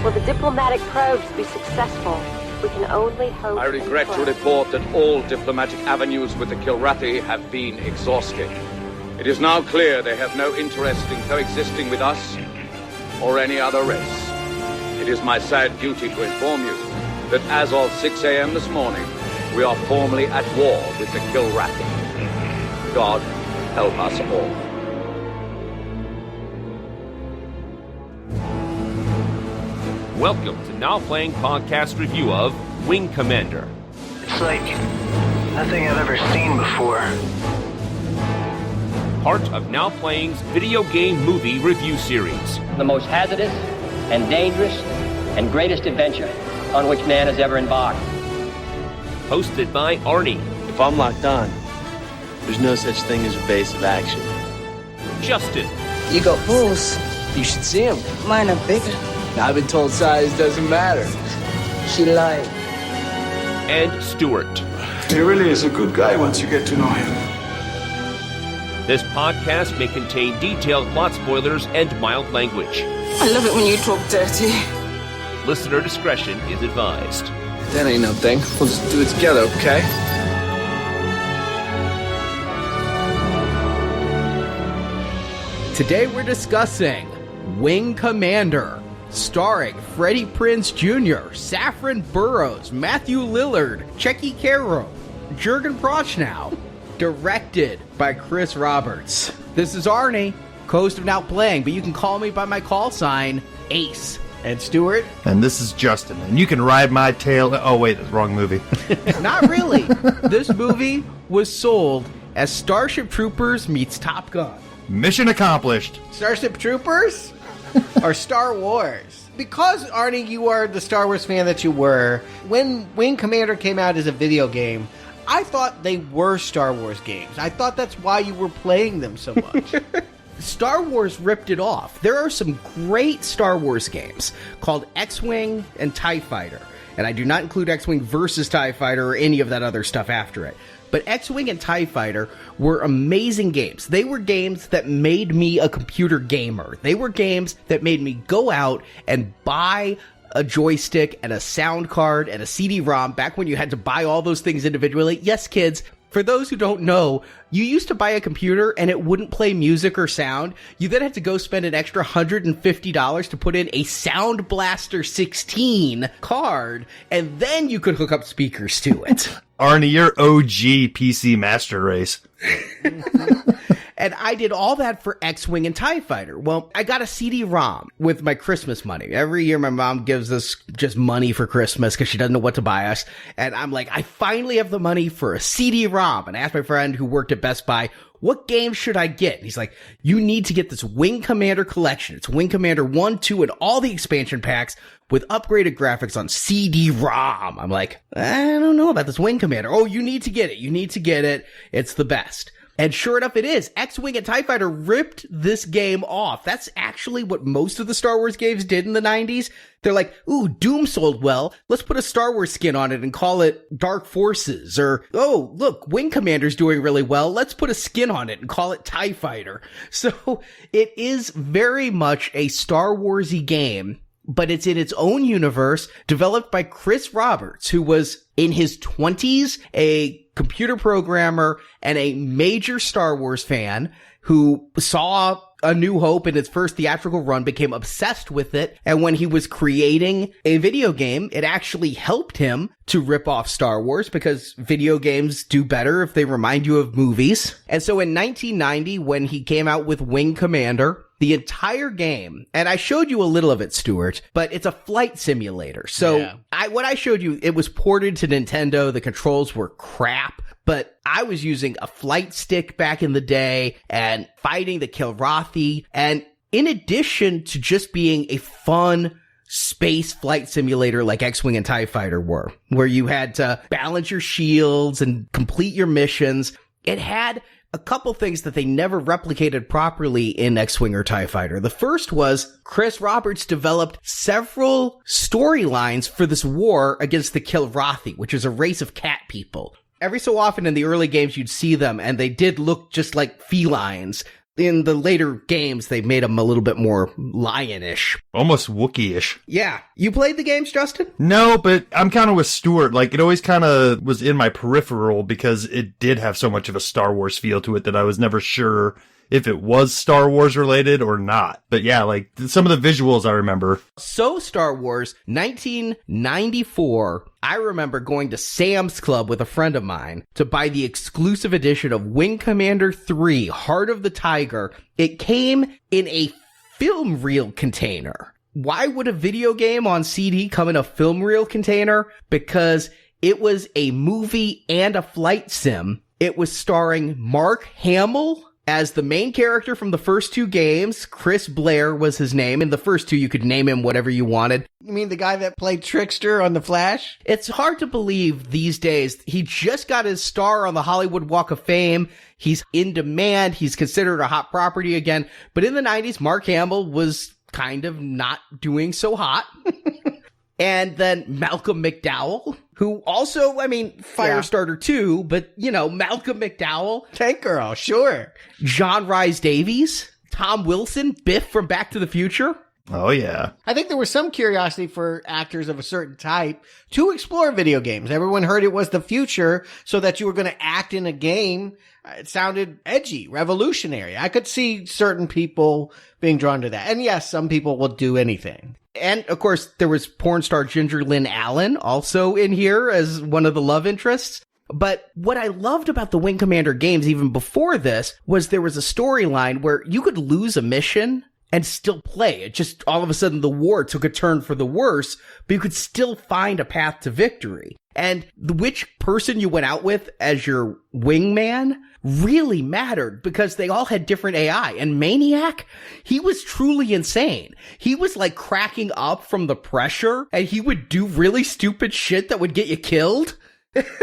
Will the diplomatic probes be successful? We can only hope. I regret to report that all diplomatic avenues with the Kilrathi have been exhausted. It is now clear they have no interest in coexisting with us or any other race. It is my sad duty to inform you that as of 6 a.m. this morning, we are formally at war with the Kilrathi. God help us all. Welcome to Now Playing Podcast review of Wing Commander. It's like nothing I've ever seen before. Part of Now Playing's video game movie review series. The most hazardous and dangerous and greatest adventure on which man has ever embarked. Hosted by Arnie. If I'm locked on, there's no such thing as evasive action. Justin. You got balls. You should see them. Mine are bigger. I've been told size doesn't matter. She lied. And Stuart. He really is a good guy once you get to know him. This podcast may contain detailed plot spoilers and mild language. I love it when you talk dirty. Listener discretion is advised. That ain't no thing. We'll just do it together, okay? Today we're discussing Wing Commander, starring Freddie Prinze Jr., Saffron Burrows, Matthew Lillard, Checky Caro, Jurgen Prochnow, directed by Chris Roberts. This is Arnie, co-host of Now Playing, but you can call me by my call sign, Ace. And Stuart? And this is Justin, and you can ride my tail. Oh, wait, that's the wrong movie. Not really. This movie was sold as Starship Troopers meets Top Gun. Mission accomplished. Starship Troopers? Or Star Wars? Because, Arnie, you are the Star Wars fan that you were, when Wing Commander came out as a video game, I thought they were Star Wars games. I thought that's why you were playing them so much. Star Wars ripped it off. There are some great Star Wars games called X-Wing and TIE Fighter. And I do not include X-Wing versus TIE Fighter or any of that other stuff after it. But X-Wing and TIE Fighter were amazing games. They were games that made me a computer gamer. They were games that made me go out and buy a joystick and a sound card and a CD-ROM back when you had to buy all those things individually. Yes, kids. For those who don't know, you used to buy a computer and it wouldn't play music or sound. You then had to go spend an extra $150 to put in a Sound Blaster 16 card, and then you could hook up speakers to it. Arnie, you're OG PC Master Race. And I did all that for X-Wing and TIE Fighter. Well, I got a CD-ROM with my Christmas money. Every year my mom gives us just money for Christmas because she doesn't know what to buy us. And I'm like, I finally have the money for a CD-ROM. And I asked my friend who worked at Best Buy, what game should I get? And he's like, you need to get this Wing Commander collection. It's Wing Commander 1, 2, and all the expansion packs with upgraded graphics on CD-ROM. I'm like, I don't know about this Wing Commander. Oh, you need to get it. You need to get it. It's the best. And sure enough, it is. X-Wing and TIE Fighter ripped this game off. That's actually what most of the Star Wars games did in the 90s. They're like, ooh, Doom sold well. Let's put a Star Wars skin on it and call it Dark Forces. Or, oh, look, Wing Commander's doing really well. Let's put a skin on it and call it TIE Fighter. So it is very much a Star Wars-y game, but it's in its own universe, developed by Chris Roberts, who was in his 20s, a computer programmer and a major Star Wars fan who saw A New Hope in its first theatrical run, became obsessed with it, and when he was creating a video game, it actually helped him to rip off Star Wars because video games do better if they remind you of movies. And so in 1990, when he came out with Wing Commander, the entire game, and I showed you a little of it, Stuart, but it's a flight simulator. So what I showed you, it was ported to Nintendo. The controls were crap, but I was using a flight stick back in the day and fighting the Kilrathi. And in addition to just being a fun space flight simulator like X-Wing and TIE Fighter were, where you had to balance your shields and complete your missions, it had a couple things that they never replicated properly in X-Wing or TIE Fighter. The first was Chris Roberts developed several storylines for this war against the Kilrathi, which is a race of cat people. Every so often in the early games, you'd see them, and they did look just like felines. In the later games, they made him a little bit more lionish. Almost Wookiee-ish. Yeah. You played the games, Justin? No, but I'm kind of with Stuart. Like, it always kind of was in my peripheral because it did have so much of a Star Wars feel to it that I was never sure if it was Star Wars related or not. But yeah, like, some of the visuals I remember. So Star Wars, 1994, I remember going to Sam's Club with a friend of mine to buy the exclusive edition of Wing Commander 3, Heart of the Tiger. It came in a film reel container. Why would a video game on CD come in a film reel container? Because it was a movie and a flight sim. It was starring Mark Hamill as the main character from the first two games. Chris Blair was his name. In the first two, you could name him whatever you wanted. You mean the guy that played Trickster on The Flash? It's hard to believe these days. He just got his star on the Hollywood Walk of Fame. He's in demand. He's considered a hot property again. But in the 90s, Mark Hamill was kind of not doing so hot. And then Malcolm McDowell, who also, I mean, Firestarter 2, but, you know, Malcolm McDowell. Tank Girl, sure. John Rhys Davies, Tom Wilson, Biff from Back to the Future. Oh, yeah. I think there was some curiosity for actors of a certain type to explore video games. Everyone heard it was the future, so that you were going to act in a game. It sounded edgy, revolutionary. I could see certain people being drawn to that. And yes, some people will do anything. And, of course, there was porn star Ginger Lynn Allen also in here as one of the love interests. But what I loved about the Wing Commander games, even before this, was there was a storyline where you could lose a mission and still play. It just, all of a sudden, the war took a turn for the worse, but you could still find a path to victory. And which person you went out with as your wingman really mattered because they all had different AI. And Maniac, he was truly insane. He was like cracking up from the pressure, and he would do really stupid shit that would get you killed.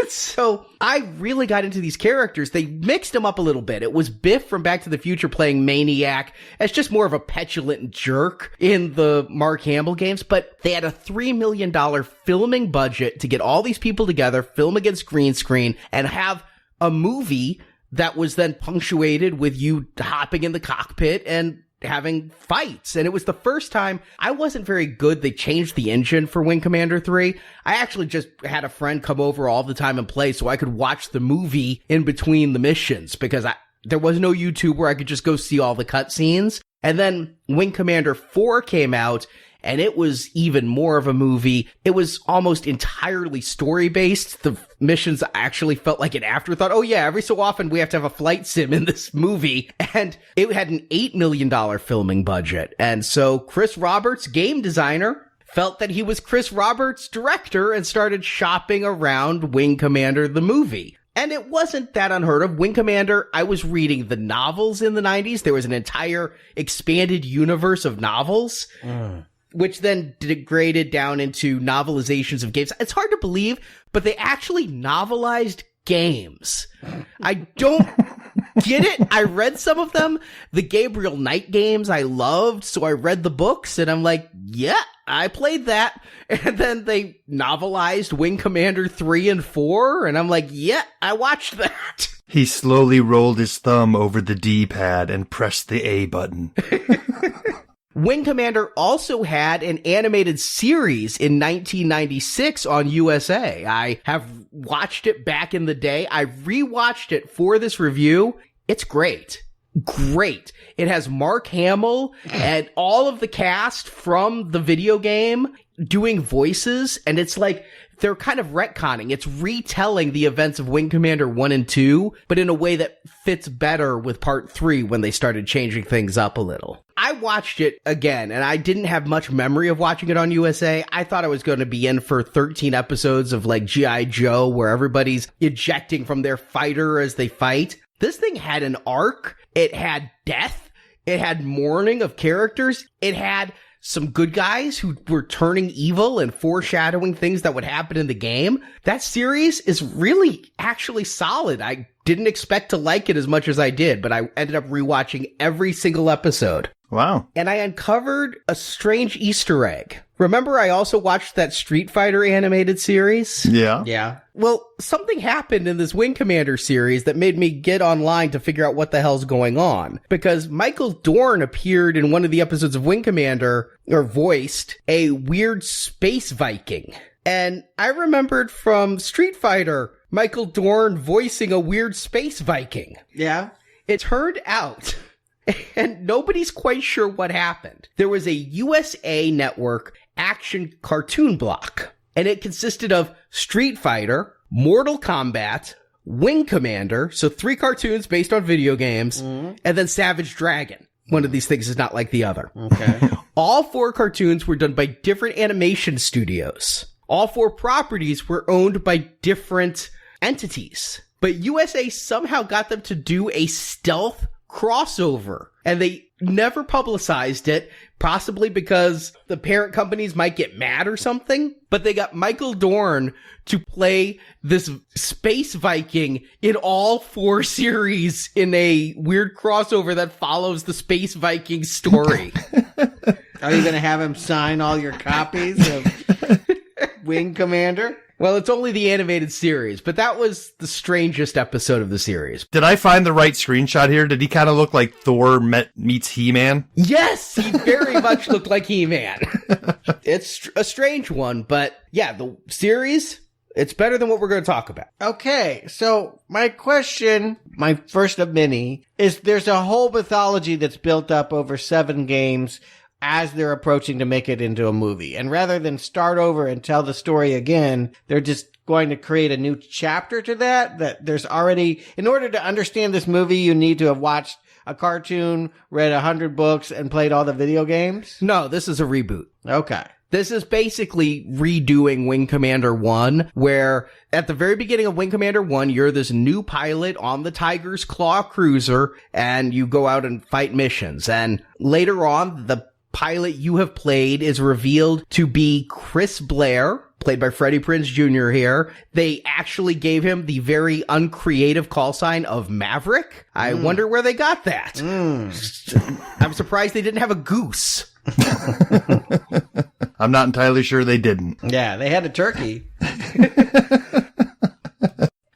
So I really got into these characters. They mixed them up a little bit. It was Biff from Back to the Future playing Maniac as just more of a petulant jerk in the Mark Hamill games, but they had a $3 million filming budget to get all these people together, film against green screen, and have a movie that was then punctuated with you hopping in the cockpit and having fights. And it was the first time. I wasn't very good. They changed the engine for Wing Commander 3. I actually just had a friend come over all the time and play so I could watch the movie in between the missions because there was no YouTube where I could just go see all the cutscenes. And then Wing Commander 4 came out, and it was even more of a movie. It was almost entirely story-based. The missions actually felt like an afterthought. Oh yeah, every so often we have to have a flight sim in this movie. And it had an $8 million filming budget. And so Chris Roberts, game designer, felt that he was Chris Roberts' director and started shopping around Wing Commander the movie. And it wasn't that unheard of. Wing Commander, I was reading the novels in the 90s. There was an entire expanded universe of novels. Which then degraded down into novelizations of games. It's hard to believe, but they actually novelized games. I don't get it. I read some of them. The Gabriel Knight games I loved, so I read the books, and I'm like, yeah, I played that. And then they novelized Wing Commander 3 and 4, and I'm like, yeah, I watched that. He slowly rolled his thumb over the D-pad and pressed the A button. Wing Commander also had an animated series in 1996 on USA. I have watched it back in the day. I rewatched it for this review. It's great. Great. It has Mark Hamill and all of the cast from the video game doing voices, and it's like they're kind of retconning. It's retelling the events of Wing Commander 1 and 2, but in a way that fits better with Part 3 when they started changing things up a little. I watched it again, and I didn't have much memory of watching it on USA. I thought I was going to be in for 13 episodes of like G.I. Joe, where everybody's ejecting from their fighter as they fight. This thing had an arc. It had death. It had mourning of characters. It had some good guys who were turning evil and foreshadowing things that would happen in the game. That series is really actually solid. I didn't expect to like it as much as I did, but I ended up rewatching every single episode. Wow. And I uncovered a strange Easter egg. Remember, I also watched that Street Fighter animated series? Yeah. Yeah. Well, something happened in this Wing Commander series that made me get online to figure out what the hell's going on. Because Michael Dorn appeared in one of the episodes of Wing Commander, or voiced, a weird space Viking. And I remembered from Street Fighter, Michael Dorn voicing a weird space Viking. Yeah. It turned out, and nobody's quite sure what happened, there was a USA Network action cartoon block, and it consisted of Street Fighter, Mortal Kombat, Wing Commander, so 3 cartoons based on video games, and then Savage Dragon. One of these things is not like the other. Okay. All 4 cartoons were done by different animation studios. All 4 properties were owned by different entities. But USA somehow got them to do a stealth crossover, and they never publicized it, possibly because the parent companies might get mad or something. But they got Michael Dorn to play this space Viking in all 4 series in a weird crossover that follows the space Viking story. Are you going to have him sign all your copies of Wing Commander? Well, it's only the animated series, but that was the strangest episode of the series. Did I find the right screenshot here? Did he kind of look like Thor meets He-Man? Yes, he very much looked like He-Man. It's a strange one, but yeah, the series, it's better than what we're going to talk about. Okay, so my question, my first of many, is there's a whole mythology that's built up over 7 games as they're approaching to make it into a movie. And rather than start over and tell the story again, they're just going to create a new chapter to that there's already, in order to understand this movie, you need to have watched a cartoon, read 100 books, and played all the video games? No, this is a reboot. Okay. This is basically redoing Wing Commander 1, where at the very beginning of Wing Commander 1, you're this new pilot on the Tiger's Claw cruiser, and you go out and fight missions. And later on, the pilot you have played is revealed to be Chris Blair, played by Freddie Prinze Jr. here. They actually gave him the very uncreative call sign of Maverick. I wonder where they got that. I'm surprised they didn't have a goose. I'm not entirely sure they didn't. Yeah, they had a turkey.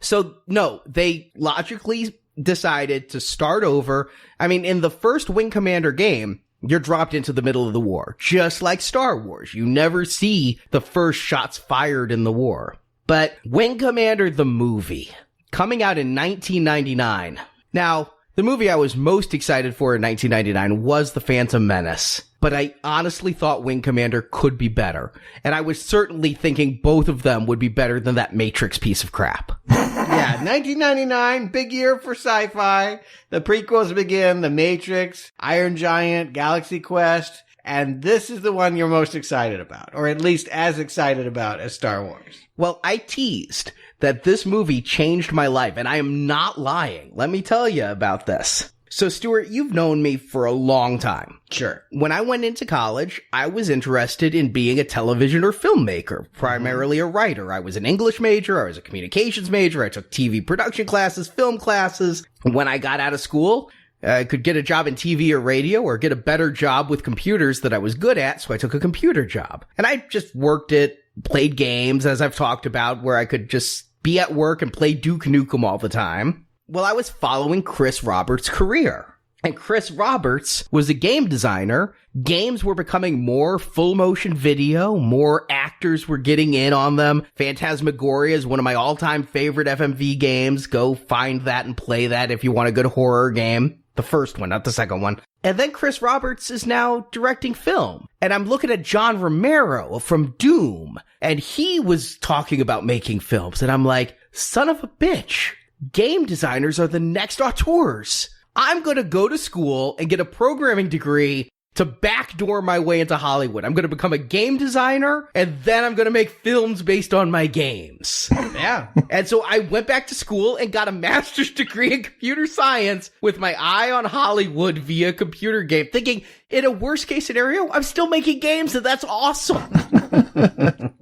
So, no, they logically decided to start over. I mean, in the first Wing Commander game, you're dropped into the middle of the war, just like Star Wars. You never see the first shots fired in the war. But Wing Commander the movie, coming out in 1999. Now, the movie I was most excited for in 1999 was The Phantom Menace. But I honestly thought Wing Commander could be better. And I was certainly thinking both of them would be better than that Matrix piece of crap. Yeah, 1999, big year for sci-fi. The prequels begin, The Matrix, Iron Giant, Galaxy Quest, and this is the one you're most excited about, or at least as excited about as Star Wars. Well, I teased that this movie changed my life, and I am not lying. Let me tell you about this. So, Stuart, you've known me for a long time. Sure. When I went into college, I was interested in being a television or filmmaker, primarily a writer. I was an English major, I was a communications major, I took TV production classes, film classes. When I got out of school, I could get a job in TV or radio or get a better job with computers that I was good at, so I took a computer job. And I just worked it, played games, as I've talked about, where I could just be at work and play Duke Nukem all the time. Well, I was following Chris Roberts' career. And Chris Roberts was a game designer. Games were becoming more full motion video. More actors were getting in on them. Phantasmagoria is one of my all-time favorite FMV games. Go find that and play that if you want a good horror game. The first one, not the second one. And then Chris Roberts is now directing film. And I'm looking at John Romero from Doom. And he was talking about making films. And I'm like, son of a bitch. Game designers are the next auteurs. I'm going to go to school and get a programming degree to backdoor my way into Hollywood. I'm going to become a game designer, and then I'm going to make films based on my games. Yeah. And so I went back to school and got a master's degree in computer science with my eye on Hollywood via computer game, thinking, in a worst case scenario, I'm still making games, and that's awesome.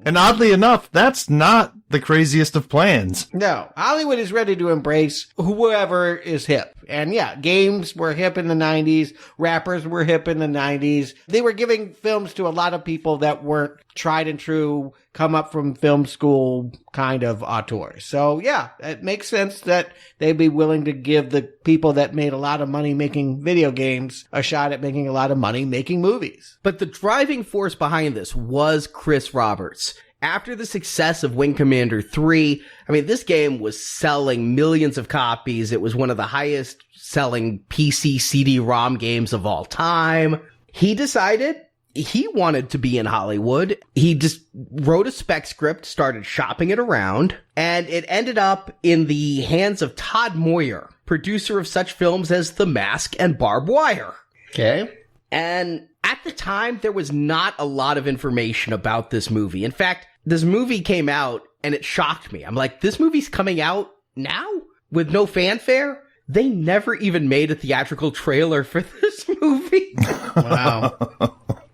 And oddly enough, that's not the craziest of plans. No, Hollywood is ready to embrace whoever is hip. And yeah, games were hip in the 90s. Rappers were hip in the 90s. They were giving films to a lot of people that weren't tried and true, come up from film school kind of auteurs. So yeah, it makes sense that they'd be willing to give the people that made a lot of money making video games a shot at making a lot of money making movies. But the driving force behind this was Chris Roberts. After the success of Wing Commander 3, I mean, this game was selling millions of copies. It was one of the highest selling PC CD-ROM games of all time. He decided he wanted to be in Hollywood. He just wrote a spec script, started shopping it around, and it ended up in the hands of Todd Moyer, producer of such films as The Mask and Barbed Wire. Okay. And at the time, there was not a lot of information about this movie. In fact, this movie came out and it shocked me. I'm like, this movie's coming out now with no fanfare? They never even made a theatrical trailer for this movie. Wow.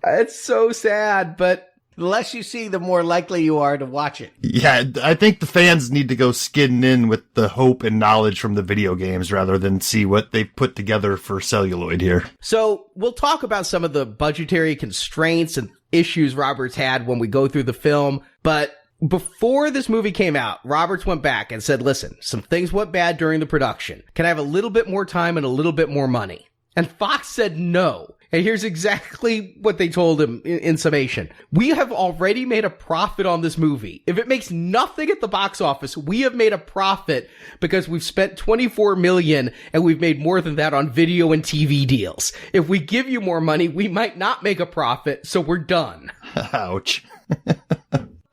It's so sad, but the less you see, the more likely you are to watch it. Yeah, I think the fans need to go skidding in with the hope and knowledge from the video games rather than see what they put together for celluloid here. So we'll talk about some of the budgetary constraints and issues Roberts had when we go through the film. But before this movie came out, Roberts went back and said, listen, some things went bad during the production. Can I have a little bit more time and a little bit more money? And Fox said no. And here's exactly what they told him in summation. We have already made a profit on this movie. If it makes nothing at the box office, we have made a profit because we've spent $24 million and we've made more than that on video and TV deals. If we give you more money, we might not make a profit, so we're done. Ouch.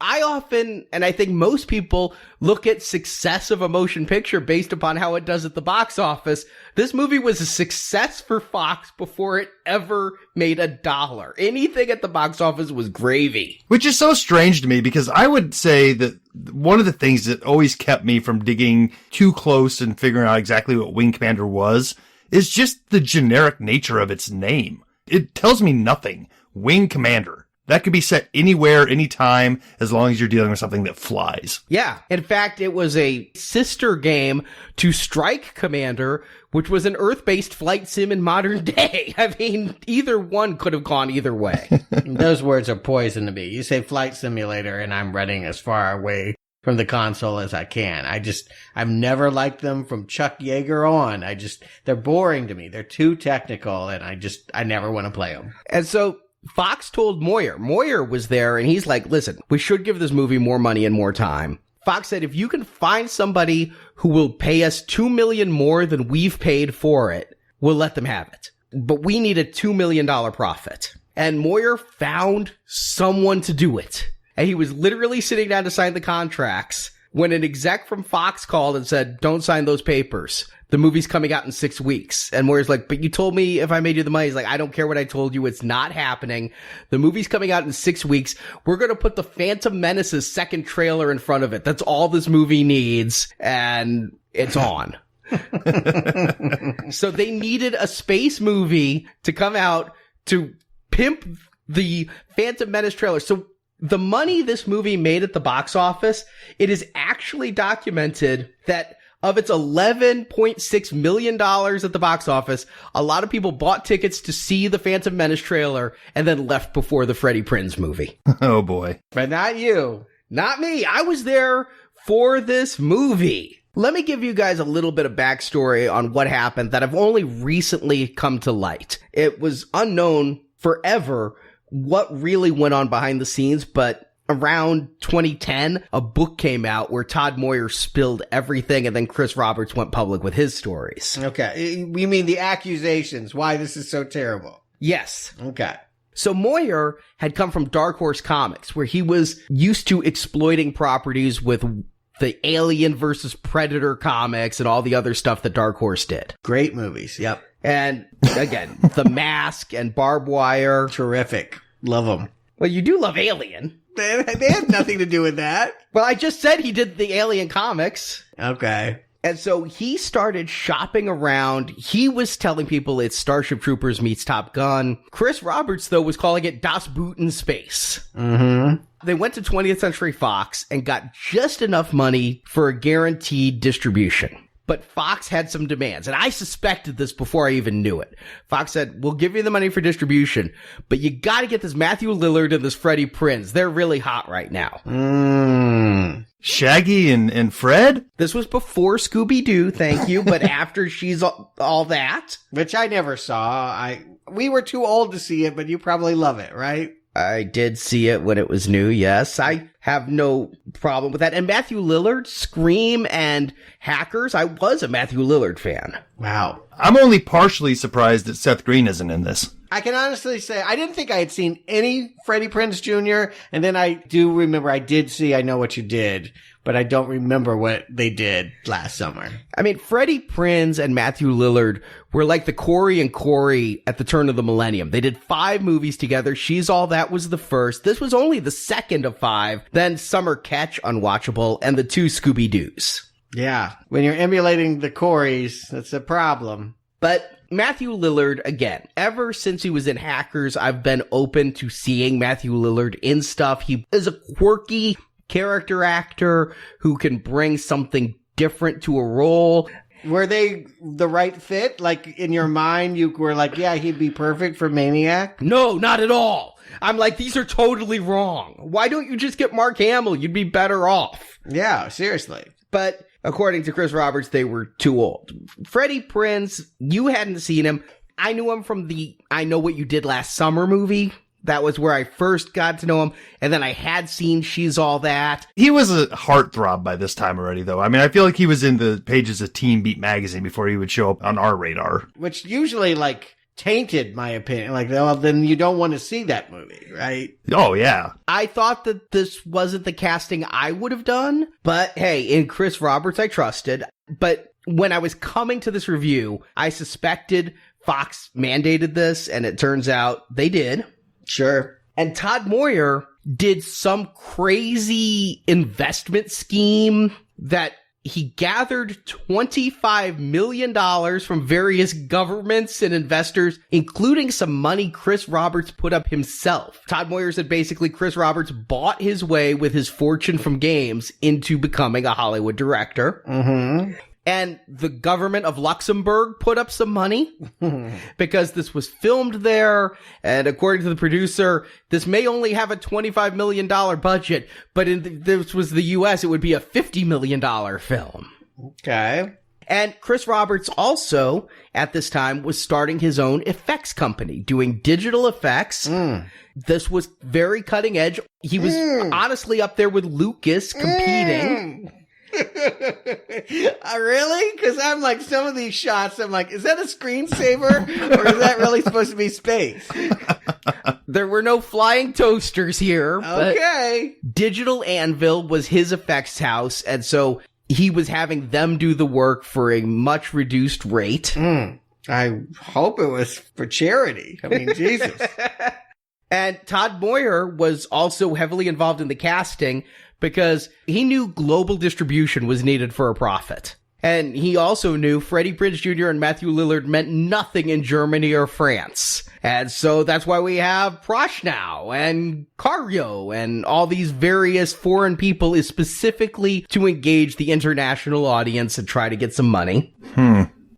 I often, and I think most people, look at success of a motion picture based upon how it does at the box office. This movie was a success for Fox before it ever made $1. Anything at the box office was gravy. Which is so strange to me because I would say that one of the things that always kept me from digging too close and figuring out exactly what Wing Commander was is just the generic nature of its name. It tells me nothing. Wing Commander. That could be set anywhere, anytime, as long as you're dealing with something that flies. Yeah. In fact, it was a sister game to Strike Commander, which was an Earth-based flight sim in modern day. I mean, either one could have gone either way. Those words are poison to me. You say flight simulator, and I'm running as far away from the console as I can. I've never liked them from Chuck Yeager on. They're boring to me. They're too technical, and I never want to play them. And so Fox told Moyer. Moyer was there, and he's like, listen, we should give this movie more money and more time. Fox said, if you can find somebody who will pay us $2 million more than we've paid for it, we'll let them have it. But we need a $2 million profit. And Moyer found someone to do it. And he was literally sitting down to sign the contracts when an exec from Fox called and said, don't sign those papers. The movie's coming out in 6 weeks. And Moyer's like, but you told me if I made you the money. He's like, I don't care what I told you. It's not happening. The movie's coming out in 6 weeks. We're going to put the Phantom Menace's second trailer in front of it. That's all this movie needs. And it's on. So they needed a space movie to come out to pimp the Phantom Menace trailer. So the money this movie made at the box office, it is actually documented that of its $11.6 million at the box office, a lot of people bought tickets to see the Phantom Menace trailer and then left before the Freddie Prinze movie. Oh boy. But not you. Not me. I was there for this movie. Let me give you guys a little bit of backstory on what happened that I've only recently come to light. It was unknown forever what really went on behind the scenes, but around 2010, a book came out where Todd Moyer spilled everything, and then Chris Roberts went public with his stories. Okay. You mean the accusations, why this is so terrible? Yes. Okay. So Moyer had come from Dark Horse Comics, where he was used to exploiting properties with the Alien versus Predator comics and all the other stuff that Dark Horse did. Great movies. Yep. And again, The Mask and Barbed Wire. Terrific. Love them. Well, you do love Alien. They had nothing to do with that. Well, I just said he did the Alien comics. Okay. And so he started shopping around. He was telling people it's Starship Troopers meets Top Gun. Chris Roberts, though, was calling it Das Boot in Space. Mm-hmm. They went to 20th Century Fox and got just enough money for a guaranteed distribution. But Fox had some demands, and I suspected this before I even knew it. Fox said, we'll give you the money for distribution, but you gotta get this Matthew Lillard and this Freddie Prinze. They're really hot right now. Shaggy and Fred? This was before Scooby-Doo, thank you, but after She's All That. Which I never saw. We were too old to see it, but you probably love it, right? I did see it when it was new, yes. I have no problem with that. And Matthew Lillard, Scream, and Hackers, I was a Matthew Lillard fan. Wow. I'm only partially surprised that Seth Green isn't in this. I can honestly say I didn't think I had seen any Freddie Prinze Jr., and then I do remember I did see I Know What You Did, but I don't remember what they did last summer. I mean, Freddie Prinze and Matthew Lillard were like the Corey and Corey at the turn of the millennium. They did 5 movies together. She's All That was the first. This was only the second of 5. Then Summer Catch, unwatchable, and the 2 Scooby-Doos. Yeah. When you're emulating the Coreys, that's a problem. But Matthew Lillard, again, ever since he was in Hackers, I've been open to seeing Matthew Lillard in stuff. He is a quirky character actor who can bring something different to a role. Were they the right fit? Like, in your mind, you were like, yeah, he'd be perfect for Maniac? No, not at all. I'm like, these are totally wrong. Why don't you just get Mark Hamill? You'd be better off. Yeah, seriously. But according to Chris Roberts, they were too old. Freddie Prinze, you hadn't seen him. I knew him from the I Know What You Did Last Summer movie. That was where I first got to know him. And then I had seen She's All That. He was a heartthrob by this time already, though. I mean, I feel like he was in the pages of Teen Beat magazine before he would show up on our radar. Which usually, tainted my opinion. Well, then you don't want to see that movie, right? Oh, yeah. I thought that this wasn't the casting I would have done. But hey, in Chris Roberts, I trusted. But when I was coming to this review, I suspected Fox mandated this, and it turns out they did. Sure. And Todd Moyer did some crazy investment scheme that he gathered $25 million from various governments and investors, including some money Chris Roberts put up himself. Todd Moyer said basically Chris Roberts bought his way with his fortune from games into becoming a Hollywood director. Mm-hmm. And the government of Luxembourg put up some money because this was filmed there. And according to the producer, this may only have a $25 million budget, but this was the US, it would be a $50 million film. Okay. And Chris Roberts also, at this time, was starting his own effects company, doing digital effects. This was very cutting edge. He was honestly up there with Lucas competing. Really? Because I'm like, some of these shots, I'm like, is that a screensaver? Or is that really supposed to be space? There were no flying toasters here. Okay. But Digital Anvil was his effects house, and so he was having them do the work for a much reduced rate. I hope it was for charity. I mean, Jesus. And Todd Moyer was also heavily involved in the casting because he knew global distribution was needed for a profit. And he also knew Freddie Prinze Jr. and Matthew Lillard meant nothing in Germany or France. And so that's why we have Proschnow and Cario and all these various foreign people is specifically to engage the international audience and try to get some money.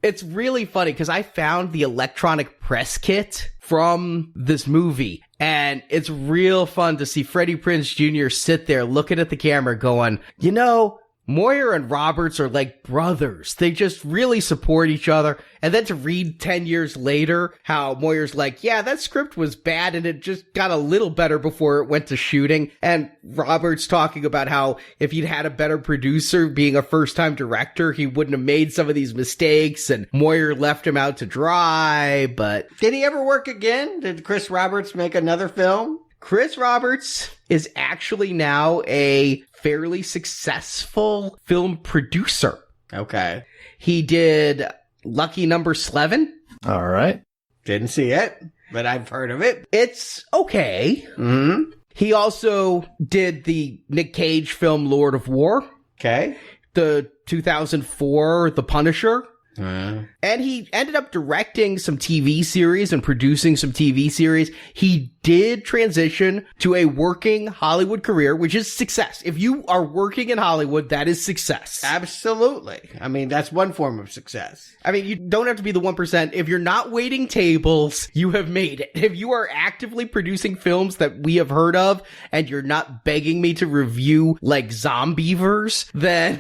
It's really funny because I found the electronic press kit from this movie, and it's real fun to see Freddie Prinze Jr. sit there looking at the camera going, you know, Moyer and Roberts are like brothers. They just really support each other. And then to read 10 years later how Moyer's like, yeah, that script was bad and it just got a little better before it went to shooting. And Roberts talking about how if he'd had a better producer being a first-time director, he wouldn't have made some of these mistakes. And Moyer left him out to dry, but... Did he ever work again? Did Chris Roberts make another film? Chris Roberts is actually now a fairly successful film producer. Okay. He did Lucky Number 11. All right. Didn't see it, but I've heard of it. It's okay. Mm-hmm. He also did the Nick Cage film Lord of War. Okay. the 2004 The Punisher. And he ended up directing some TV series and producing some TV series. He did transition to a working Hollywood career, which is success. If you are working in Hollywood, that is success. Absolutely. I mean, that's one form of success. I mean, you don't have to be the 1%. If you're not waiting tables, you have made it. If you are actively producing films that we have heard of, and you're not begging me to review like Zombievers, then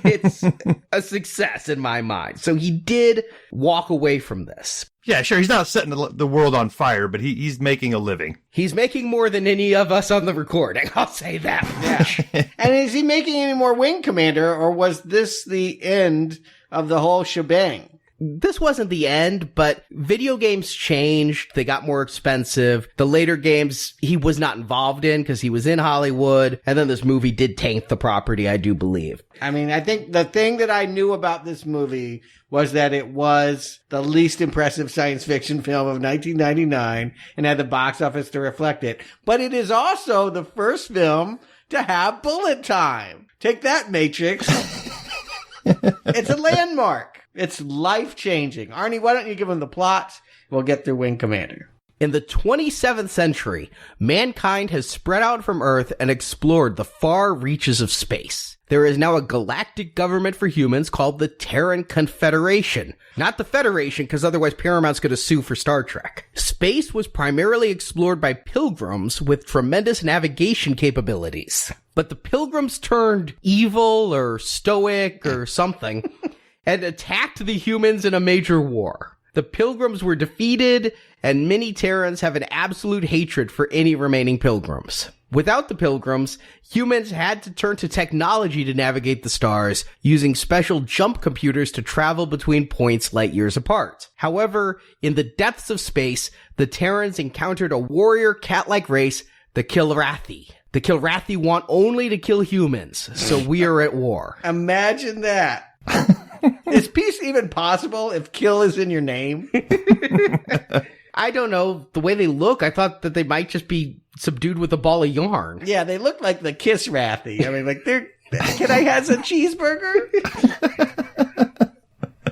it's a success in my mind. So he did walk away from this. Yeah, sure. He's not setting the world on fire, but he's making a living. He's making more than any of us on the recording. I'll say that. Yeah. And is he making any more Wing Commander, or was this the end of the whole shebang? This wasn't the end, but video games changed. They got more expensive. The later games he was not involved in because he was in Hollywood. And then this movie did taint the property, I do believe. I mean, I think the thing that I knew about this movie was that it was the least impressive science fiction film of 1999 and had the box office to reflect it. But it is also the first film to have bullet time. Take that, Matrix. It's a landmark. It's life-changing. Arnie, why don't you give him the plot? We'll get through Wing Commander. In the 27th century, mankind has spread out from Earth and explored the far reaches of space. There is now a galactic government for humans called the Terran Confederation. Not the Federation, because otherwise Paramount's going to sue for Star Trek. Space was primarily explored by pilgrims with tremendous navigation capabilities. But the pilgrims turned evil or stoic or something and attacked the humans in a major war. The pilgrims were defeated, and many Terrans have an absolute hatred for any remaining pilgrims. Without the pilgrims, humans had to turn to technology to navigate the stars, using special jump computers to travel between points light years apart. However, in the depths of space, the Terrans encountered a warrior cat-like race, the Kilrathi. The Kilrathi want only to kill humans, so we are at war. Imagine that. Is peace even possible if kill is in your name? I don't know. The way they look, I thought that they might just be subdued with a ball of yarn. Yeah, they look like the Kilrathi. I mean, like, can I have a cheeseburger?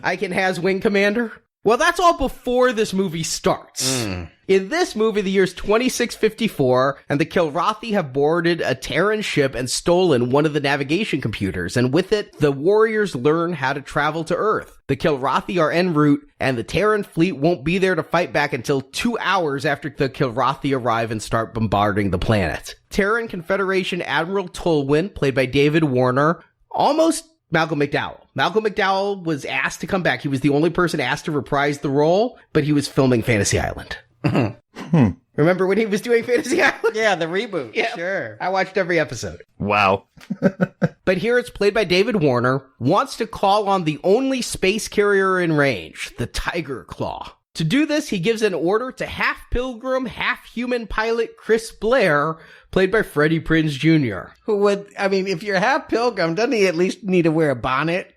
I can has Wing Commander? Well, that's all before this movie starts. In this movie, the year's 2654, and the Kilrathi have boarded a Terran ship and stolen one of the navigation computers, and with it, the warriors learn how to travel to Earth. The Kilrathi are en route, and the Terran fleet won't be there to fight back until 2 hours after the Kilrathi arrive and start bombarding the planet. Terran Confederation Admiral Tolwyn, played by David Warner, almost Malcolm McDowell. Malcolm McDowell was asked to come back. He was the only person asked to reprise the role, but he was filming Fantasy Island. Remember when he was doing Fantasy Island? Yeah, the reboot. Yeah, sure. I watched every episode. Wow. But here it's played by David Warner, wants to call on the only space carrier in range, the Tiger Claw. To do this, he gives an order to half-pilgrim, half-human pilot Chris Blair, played by Freddie Prinze Jr. Who would, I mean, if you're half pilgrim, doesn't he at least need to wear a bonnet?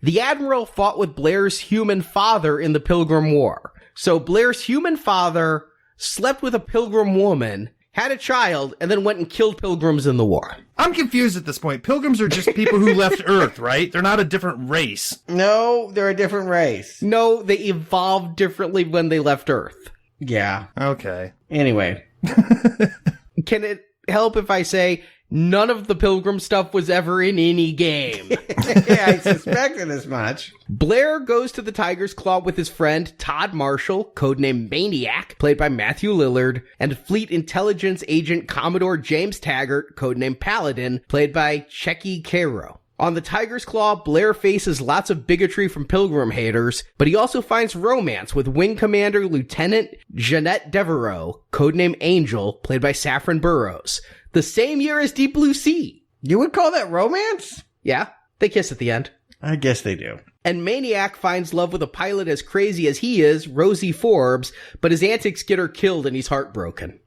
The Admiral fought with Blair's human father in the Pilgrim War. So Blair's human father slept with a pilgrim woman, had a child, and then went and killed pilgrims in the war. I'm confused at this point. Pilgrims are just people who left Earth, right? They're not a different race. No, they're a different race. No, they evolved differently when they left Earth. Yeah. Okay. Anyway. Can it help if I say none of the pilgrim stuff was ever in any game? Yeah, I suspected as much. Blair goes to the Tiger's Claw with his friend Todd Marshall, codenamed Maniac, played by Matthew Lillard, and Fleet Intelligence Agent Commodore James Taggart, codenamed Paladin, played by Checky Cairo. On the Tiger's Claw, Blair faces lots of bigotry from pilgrim haters, but he also finds romance with Wing Commander Lieutenant Jeanette Devereaux, codenamed Angel, played by Saffron Burrows. The same year as Deep Blue Sea. You would call that romance? Yeah, they kiss at the end. I guess they do. And Maniac finds love with a pilot as crazy as he is, Rosie Forbes, but his antics get her killed and he's heartbroken.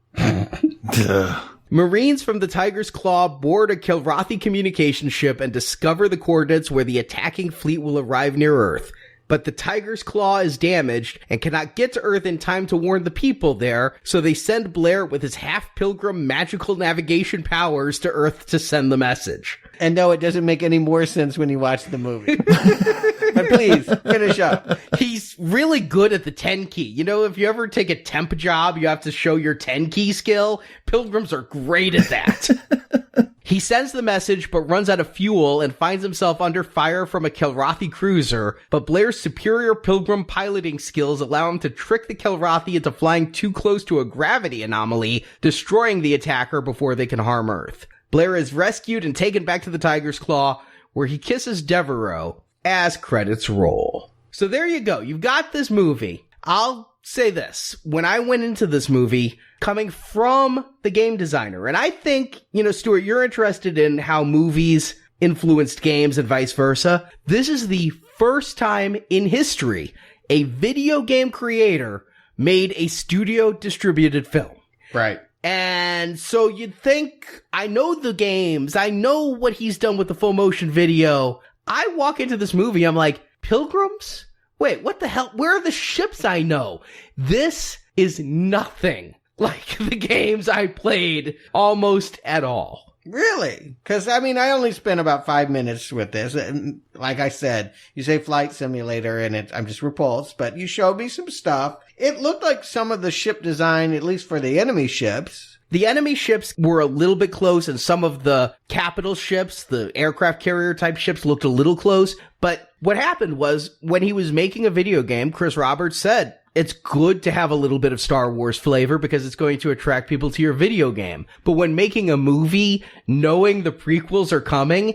Marines from the Tiger's Claw board a Kilrathi communication ship and discover the coordinates where the attacking fleet will arrive near Earth. but the Tiger's Claw is damaged and cannot get to Earth in time to warn the people there, so they send Blair with his half-pilgrim magical navigation powers to Earth to send the message. And no, it doesn't make any more sense when you watch the movie. But please, finish up. He's really good at the 10 key. You know, if you ever take a temp job, you have to show your 10 key skill. Pilgrims are great at that. He sends the message, but runs out of fuel and finds himself under fire from a Kilrathi cruiser, but Blair's superior pilgrim piloting skills allow him to trick the Kilrathi into flying too close to a gravity anomaly, destroying the attacker before they can harm Earth. Blair is rescued and taken back to the Tiger's Claw, where he kisses Devereaux as credits roll. So there you go. You've got this movie. I'll say this. When I went into this movie, coming from the game designer, and I think, Stuart, you're interested in how movies influenced games and vice versa. This is the first time in history a video game creator made a studio distributed film. Right. And so you'd think, I know the games, I know what he's done with the full motion video. I walk into this movie, I'm like, Pilgrims? Wait, what the hell? Where are the ships I know? This is nothing like the games I played almost at all. Really? Because, I only spent about 5 minutes with this. And like I said, you say flight simulator and I'm just repulsed, but you showed me some stuff. It looked like some of the ship design, at least for the enemy ships. The enemy ships were a little bit close, and some of the capital ships, the aircraft carrier type ships, looked a little close. But what happened was, when he was making a video game, Chris Roberts said, it's good to have a little bit of Star Wars flavor because it's going to attract people to your video game. But when making a movie, knowing the prequels are coming,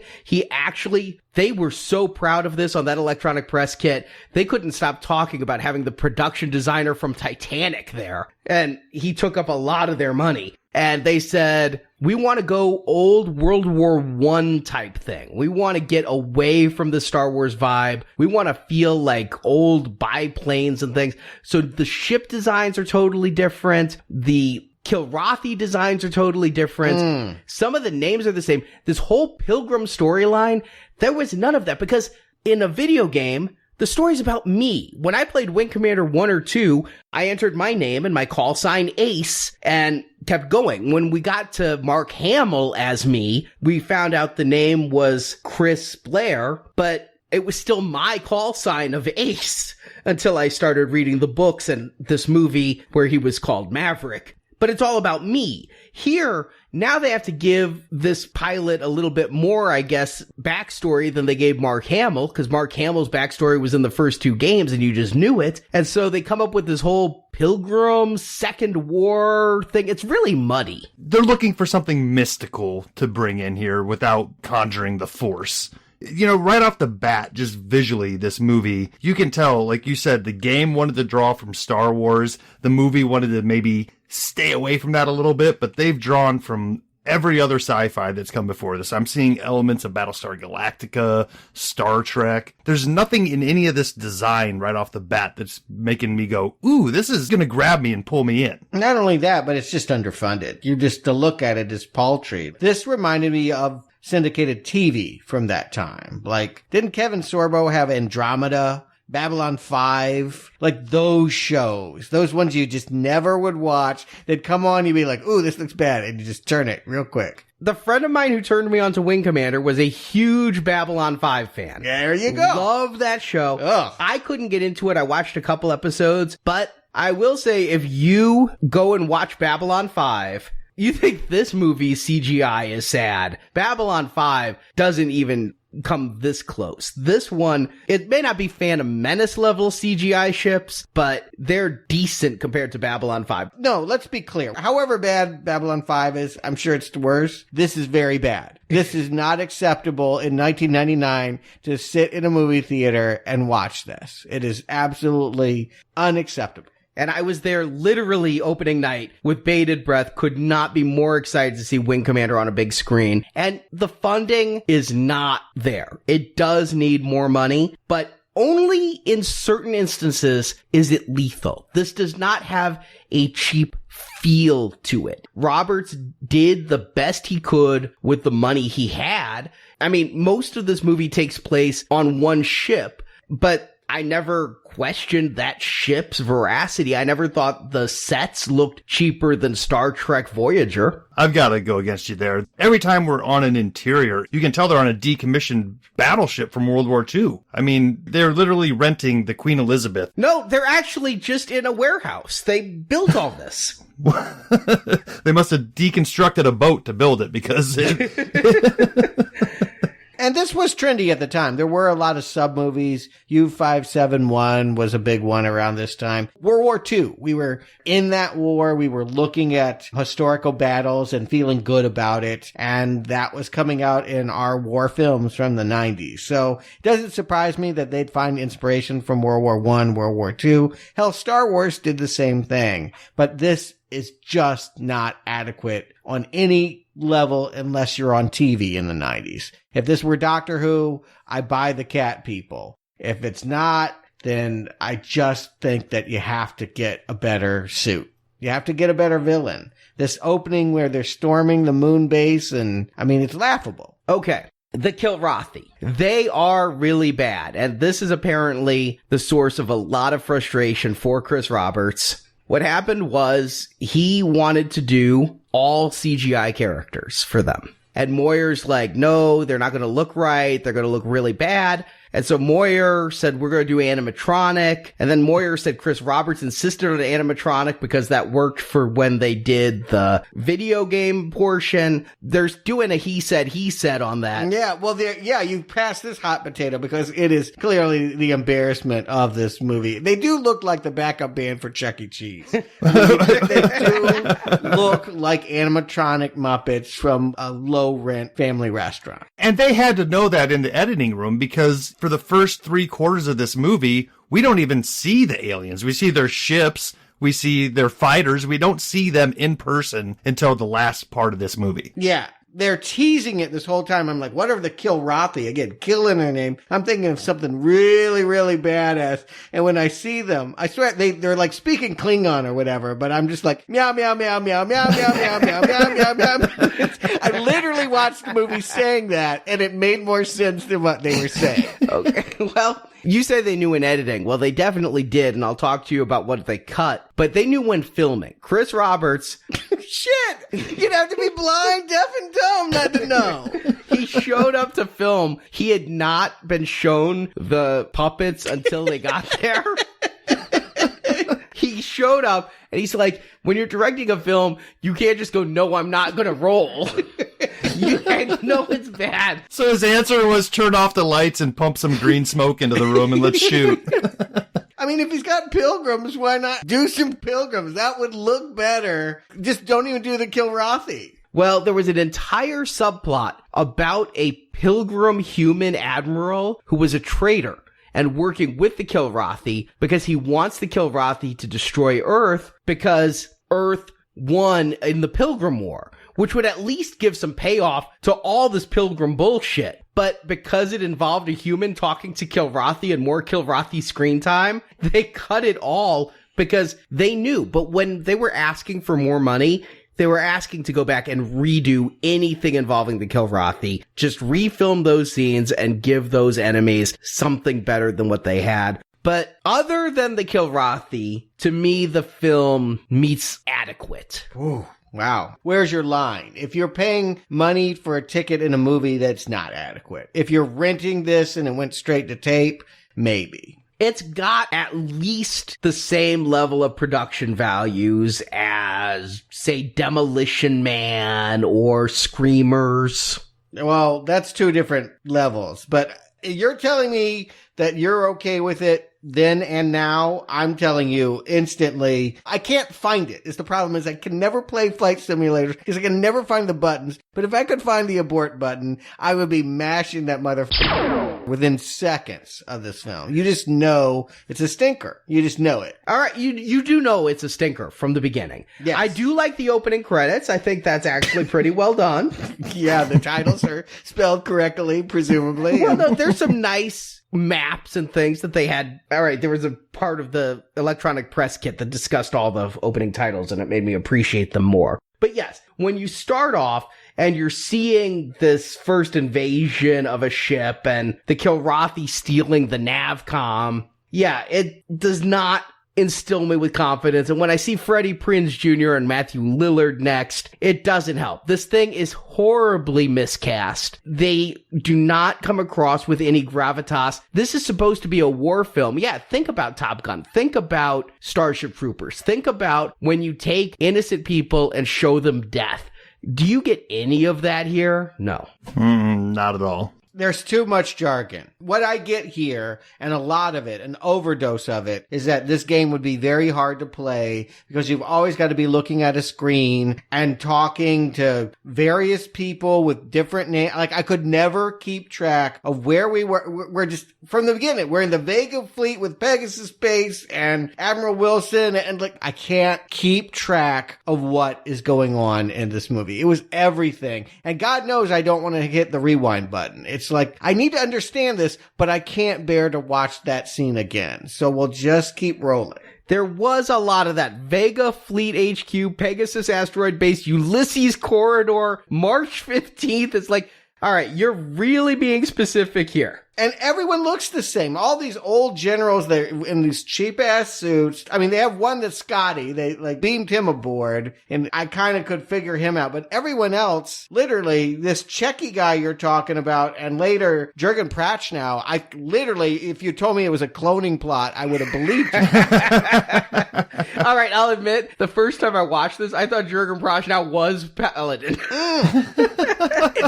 they were so proud of this on that electronic press kit. They couldn't stop talking about having the production designer from Titanic there. And he took up a lot of their money. And they said, we want to go old World War I type thing. We want to get away from the Star Wars vibe. We want to feel like old biplanes and things. So the ship designs are totally different. The Kilrathi designs are totally different. Some of the names are the same. This whole Pilgrim storyline, there was none of that, because in a video game, the story's about me. When I played Wing Commander 1 or 2, I entered my name and my call sign Ace and kept going. When we got to Mark Hamill as me, we found out the name was Chris Blair, but it was still my call sign of Ace until I started reading the books and this movie where he was called Maverick. But it's all about me. Here, now they have to give this pilot a little bit more, I guess, backstory than they gave Mark Hamill, because Mark Hamill's backstory was in the first 2 games and you just knew it. And so they come up with this whole Pilgrim Second War thing. It's really muddy. They're looking for something mystical to bring in here without conjuring the Force. Right off the bat, just visually, this movie, you can tell, like you said, the game wanted to draw from Star Wars. The movie wanted to maybe stay away from that a little bit, but they've drawn from every other sci-fi that's come before this. I'm seeing elements of Battlestar Galactica, Star Trek. There's nothing in any of this design right off the bat that's making me go, ooh, this is going to grab me and pull me in. Not only that, but it's just underfunded. To look at it is paltry. This reminded me of syndicated TV from that time. Like, didn't Kevin Sorbo have Andromeda, Babylon 5, like those shows, those ones you just never would watch? They'd come on, you'd be like, ooh, this looks bad, and you just turn it real quick. The friend of mine who turned me on to Wing Commander was a huge Babylon 5 fan. There you go. Love that show. Ugh. I couldn't get into it. I watched a couple episodes, but I will say, if you go and watch Babylon 5, you think this movie's CGI is sad. Babylon 5 doesn't even come this close. This one, it may not be Phantom Menace level CGI ships, but they're decent compared to Babylon 5. No, let's be clear. However bad Babylon 5 is, I'm sure it's worse. This is very bad. This is not acceptable in 1999 to sit in a movie theater and watch this. It is absolutely unacceptable. And I was there literally opening night with bated breath, could not be more excited to see Wing Commander on a big screen. And the funding is not there. It does need more money, but only in certain instances is it lethal. This does not have a cheap feel to it. Roberts did the best he could with the money he had. Most of this movie takes place on one ship, but I never questioned that ship's veracity. I never thought the sets looked cheaper than Star Trek Voyager. I've got to go against you there. Every time we're on an interior, you can tell they're on a decommissioned battleship from World War II. I mean, they're literally renting the Queen Elizabeth. No, they're actually just in a warehouse. They built all this. They must have deconstructed a boat to build it because And this was trendy at the time. There were a lot of sub-movies. U-571 was a big one around this time. World War II. We were in that war. We were looking at historical battles and feeling good about it. And that was coming out in our war films from the 90s. So it doesn't surprise me that they'd find inspiration from World War I, World War II. Hell, Star Wars did the same thing. But this is just not adequate on any level unless you're on TV in the 90s. If this were Doctor Who, I buy the cat people. If it's not, then I just think that you have to get a better suit. You have to get a better villain. This opening where they're storming the moon base, and I mean, it's laughable. Okay. The Kilrathi. They are really bad. And this is apparently the source of a lot of frustration for Chris Roberts. What happened was he wanted to do all CGI characters for them. And Moyer's like, no, they're not going to look right. They're going to look really bad. And so Moyer said, we're going to do animatronic. And then Moyer said Chris Roberts insisted on animatronic because that worked for when they did the video game portion. There's doing a he said on that. Yeah, well, you passed this hot potato because it is clearly the embarrassment of this movie. They do look like the backup band for Chuck E. Cheese. They do look like animatronic Muppets from a low-rent family restaurant. And they had to know that in the editing room because for the first 3/4 of this movie, we don't even see the aliens. We see their ships. We see their fighters. We don't see them in person until the last part of this movie. Yeah. They're teasing it this whole time. I'm like, what are the Kilrathi? Again, kill in their name. I'm thinking of something really, really badass. And when I see them, I swear they're like speaking Klingon or whatever, but I'm just like, meow, meow, meow, meow, meow, meow, meow, meow, meow, meow, meow. I literally watched the movie saying that, and it made more sense than what they were saying. Okay, well, you say they knew in editing. Well, they definitely did, and I'll talk to you about what they cut. But they knew when filming. Chris Roberts... Shit! You'd have to be blind, deaf, and dumb not to know. He showed up to film. He had not been shown the puppets until they got there. He showed up, and he's like, when you're directing a film, you can't just go, no, I'm not going to roll. You know it's bad. So his answer was turn off the lights and pump some green smoke into the room and let's shoot. I mean, if he's got pilgrims, why not do some pilgrims? That would look better. Just don't even do the Kilrathi. Well, there was an entire subplot about a pilgrim human admiral who was a traitor and working with the Kilrathi because he wants the Kilrathi to destroy Earth because Earth won in the Pilgrim War, which would at least give some payoff to all this pilgrim bullshit. But because it involved a human talking to Kilrathi and more Kilrathi screen time, they cut it all because they knew. But when they were asking for more money, they were asking to go back and redo anything involving the Kilrathi, just refilm those scenes and give those enemies something better than what they had. But other than the Kilrathi, to me, the film meets adequate. Ooh. Wow. Where's your line? If you're paying money for a ticket in a movie, that's not adequate. If you're renting this and it went straight to tape, maybe. It's got at least the same level of production values as, say, Demolition Man or Screamers. Well, that's two different levels. But you're telling me that you're okay with it then and now. I'm telling you instantly, I can't find it. It's the problem is I can never play flight simulators because I can never find the buttons. But if I could find the abort button, I would be mashing that motherfucker within seconds of this film. You just know it's a stinker. You just know it. All right. You do know it's a stinker from the beginning. Yes. I do like the opening credits. I think that's actually pretty well done. Yeah. The titles are spelled correctly, presumably. Well, no, there's some nice maps and things that they had. All right, there was a part of the electronic press kit that discussed all the opening titles, and it made me appreciate them more. But yes, when you start off and you're seeing this first invasion of a ship and the Kilrathi stealing the navcom, Yeah, it does not instill me with confidence. And when I see Freddie Prinze Jr. and Matthew Lillard next, it doesn't help. This thing is horribly miscast. They do not come across with any gravitas. This is supposed to be a war film. Yeah, think about Top Gun. Think about Starship Troopers. Think about when you take innocent people and show them death. Do you get any of that here? No. Not at all. There's too much jargon. What I get here, and a lot of it, an overdose of it, is that this game would be very hard to play because you've always got to be looking at a screen and talking to various people with different names. Like, I could never keep track of where we were. We're just, from the beginning, we're in the Vega fleet with Pegasus Space and Admiral Wilson, and like, I can't keep track of what is going on in this movie. It was everything. And God knows I don't want to hit the rewind button. It's like, I need to understand this, but I can't bear to watch that scene again. So we'll just keep rolling. There was a lot of that. Vega Fleet HQ, Pegasus Asteroid Base, Ulysses Corridor, March 15th. It's like, all right, you're really being specific here. And everyone looks the same. All these old generals, they're in these cheap-ass suits. I mean, they have one that's Scotty. They, like, beamed him aboard, and I kind of could figure him out. But everyone else, literally, this Checky guy you're talking about, and later, Jurgen Prochnow, I literally, if you told me it was a cloning plot, I would have believed you. All right, I'll admit, the first time I watched this, I thought Jurgen Prochnow was Paladin.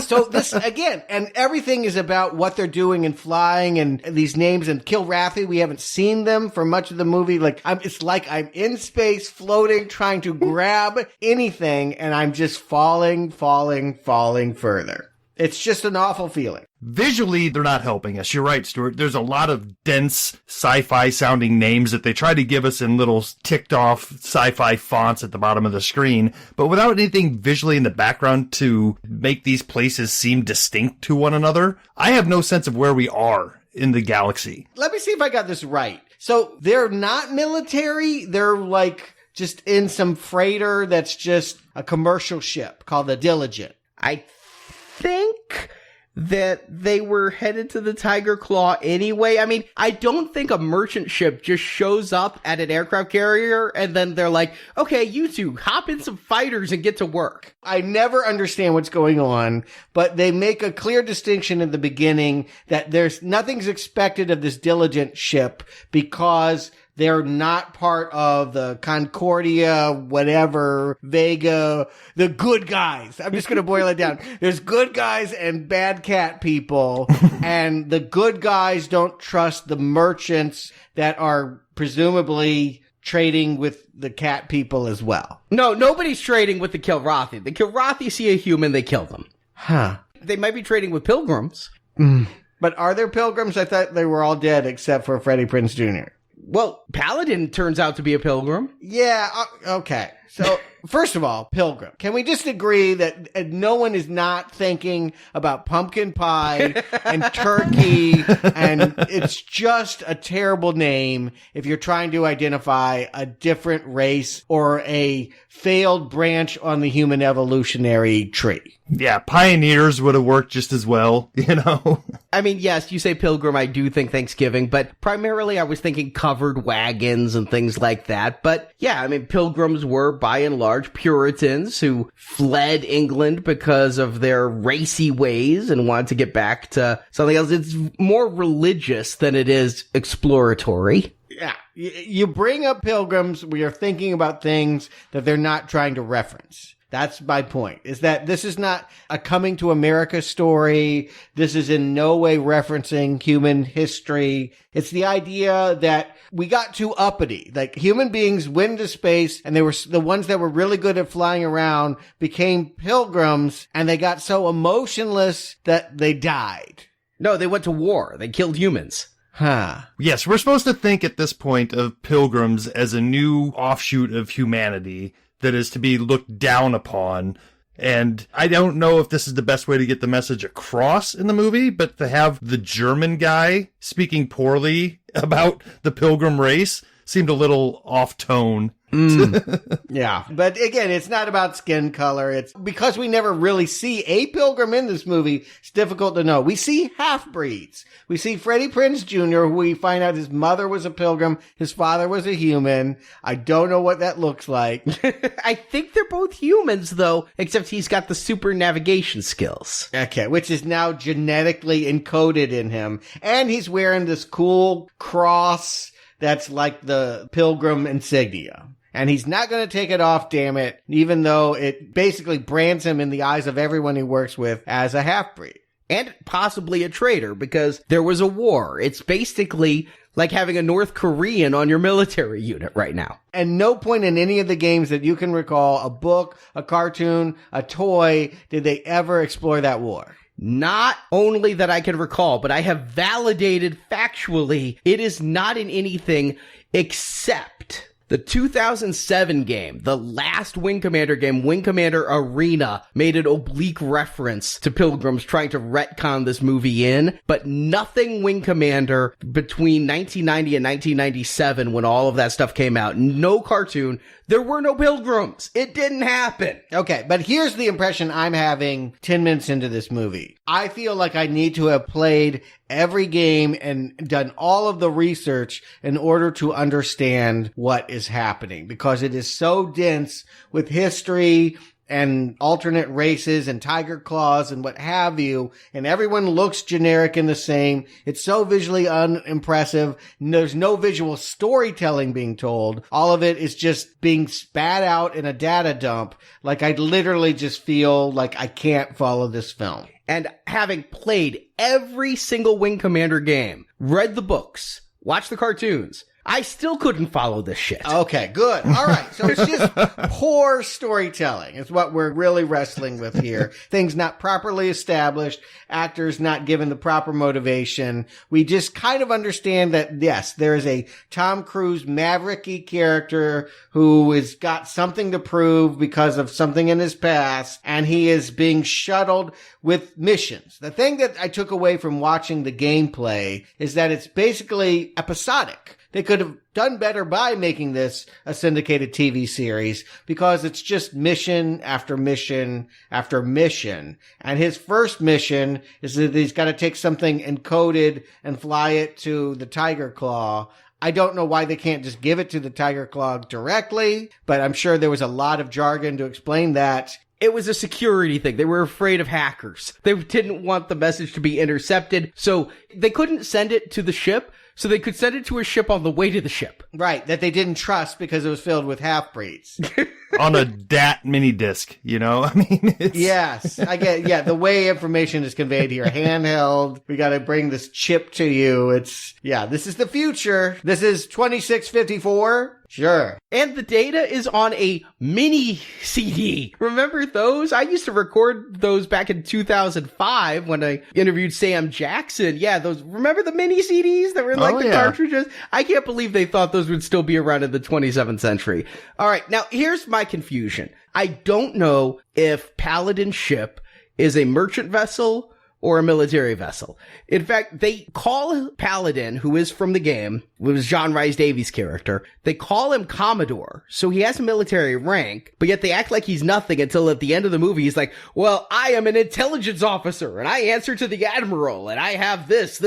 So this, again, and everything is about what they're doing and flying and these names, and Kilrathi, we haven't seen them for much of the movie. Like, it's like I'm in space floating, trying to grab anything, and I'm just falling further. It's just an awful feeling. Visually, they're not helping us. You're right, Stuart. There's a lot of dense sci-fi sounding names that they try to give us in little ticked off sci-fi fonts at the bottom of the screen, but without anything visually in the background to make these places seem distinct to one another. I have no sense of where we are in the galaxy. Let me see if I got this right. So they're not military. They're like just in some freighter that's just a commercial ship called the Diligent. I think that they were headed to the Tiger Claw anyway. I mean, I don't think a merchant ship just shows up at an aircraft carrier and then they're like, okay, you two, hop in some fighters and get to work. I never understand what's going on, but they make a clear distinction in the beginning that there's nothing's expected of this Diligent ship because they're not part of the Concordia, whatever, Vega, the good guys. I'm just going to boil it down. There's good guys and bad cat people, and the good guys don't trust the merchants that are presumably trading with the cat people as well. No, nobody's trading with the Kilrathi. The Kilrathi see a human, they kill them. Huh. They might be trading with pilgrims. But are there pilgrims? I thought they were all dead except for Freddie Prinze Jr. Well, Paladin turns out to be a pilgrim. Yeah, okay. So, first of all, pilgrim. Can we just agree that no one is not thinking about pumpkin pie and turkey, and it's just a terrible name if you're trying to identify a different race or a failed branch on the human evolutionary tree. Yeah, pioneers would have worked just as well, you know? I mean, yes, you say pilgrim, I do think Thanksgiving, but primarily I was thinking covered wagons and things like that. But yeah, I mean, pilgrims were by and large Puritans who fled England because of their racy ways and wanted to get back to something else. It's more religious than it is exploratory. Yeah, you bring up pilgrims, we are thinking about things that they're not trying to reference. That's my point, is that this is not a coming to America story. This is in no way referencing human history. It's the idea that we got too uppity. Like, human beings went into space, and they were the ones that were really good at flying around became pilgrims, and they got so emotionless that they died. No, they went to war. They killed humans. Huh. Yes, we're supposed to think at this point of pilgrims as a new offshoot of humanity that is to be looked down upon. And I don't know if this is the best way to get the message across in the movie, but to have the German guy speaking poorly about the pilgrim race seemed a little off tone Yeah. But again, it's not about skin color. It's because we never really see a pilgrim in this movie. It's difficult to know. We see half-breeds. We see Freddie Prinze Jr., who we find out his mother was a pilgrim. His father was a human. I don't know what that looks like. I think they're both humans, though, except he's got the super navigation skills. Okay, which is now genetically encoded in him. And he's wearing this cool cross that's like the pilgrim insignia. And he's not going to take it off, damn it, even though it basically brands him in the eyes of everyone he works with as a half-breed. And possibly a traitor, because there was a war. It's basically like having a North Korean on your military unit right now. And no point in any of the games that you can recall, a book, a cartoon, a toy, did they ever explore that war. Not only that I can recall, but I have validated factually it is not in anything except the 2007 game, the last Wing Commander game, Wing Commander Arena, made an oblique reference to Pilgrims trying to retcon this movie in, but nothing Wing Commander between 1990 and 1997 when all of that stuff came out. No cartoon. There were no Pilgrims. It didn't happen. Okay, but here's the impression I'm having 10 minutes into this movie. I feel like I need to have played every game and done all of the research in order to understand what is happening, because it is so dense with history and alternate races and tiger claws and what have you, and everyone looks generic and the same. It's so visually unimpressive. There's no visual storytelling being told. All of it is just being spat out in a data dump. Like, I literally just feel like I can't follow this film. And having played every single Wing Commander game, read the books, watched the cartoons, I still couldn't follow this shit. Okay, good. All right. So it's just poor storytelling is what we're really wrestling with here. Things not properly established, actors not given the proper motivation. We just kind of understand that, yes, there is a Tom Cruise mavericky character who has got something to prove because of something in his past, and he is being shuttled with missions. The thing that I took away from watching the gameplay is that it's basically episodic. They could have done better by making this a syndicated TV series, because it's just mission after mission after mission. And his first mission is that he's got to take something encoded and fly it to the Tiger Claw. I don't know why they can't just give it to the Tiger Claw directly, but I'm sure there was a lot of jargon to explain that. It was a security thing. They were afraid of hackers. They didn't want the message to be intercepted, so they couldn't send it to the ship. So they could send it to a ship on the way to the ship. Right, that they didn't trust because it was filled with half-breeds. On a DAT mini disc, you know? I mean, it's... Yes, I get, yeah, the way information is conveyed here, handheld, we gotta bring this chip to you. It's, yeah, this is the future. This is 2654. Sure. And the data is on a mini CD. Remember those? I used to record those back in 2005 when I interviewed Sam Jackson. Yeah, those, remember the mini CDs that were in like the cartridges? I can't believe they thought those would still be around in the 27th century. All right, now here's my confusion. I don't know if Paladin ship is a merchant vessel or a military vessel. In fact, they call Paladin, who is from the game, was John Rhys Davies' character, they call him Commodore, so he has a military rank, but yet they act like he's nothing until at the end of the movie he's like, well, I am an intelligence officer, and I answer to the Admiral, and I have this,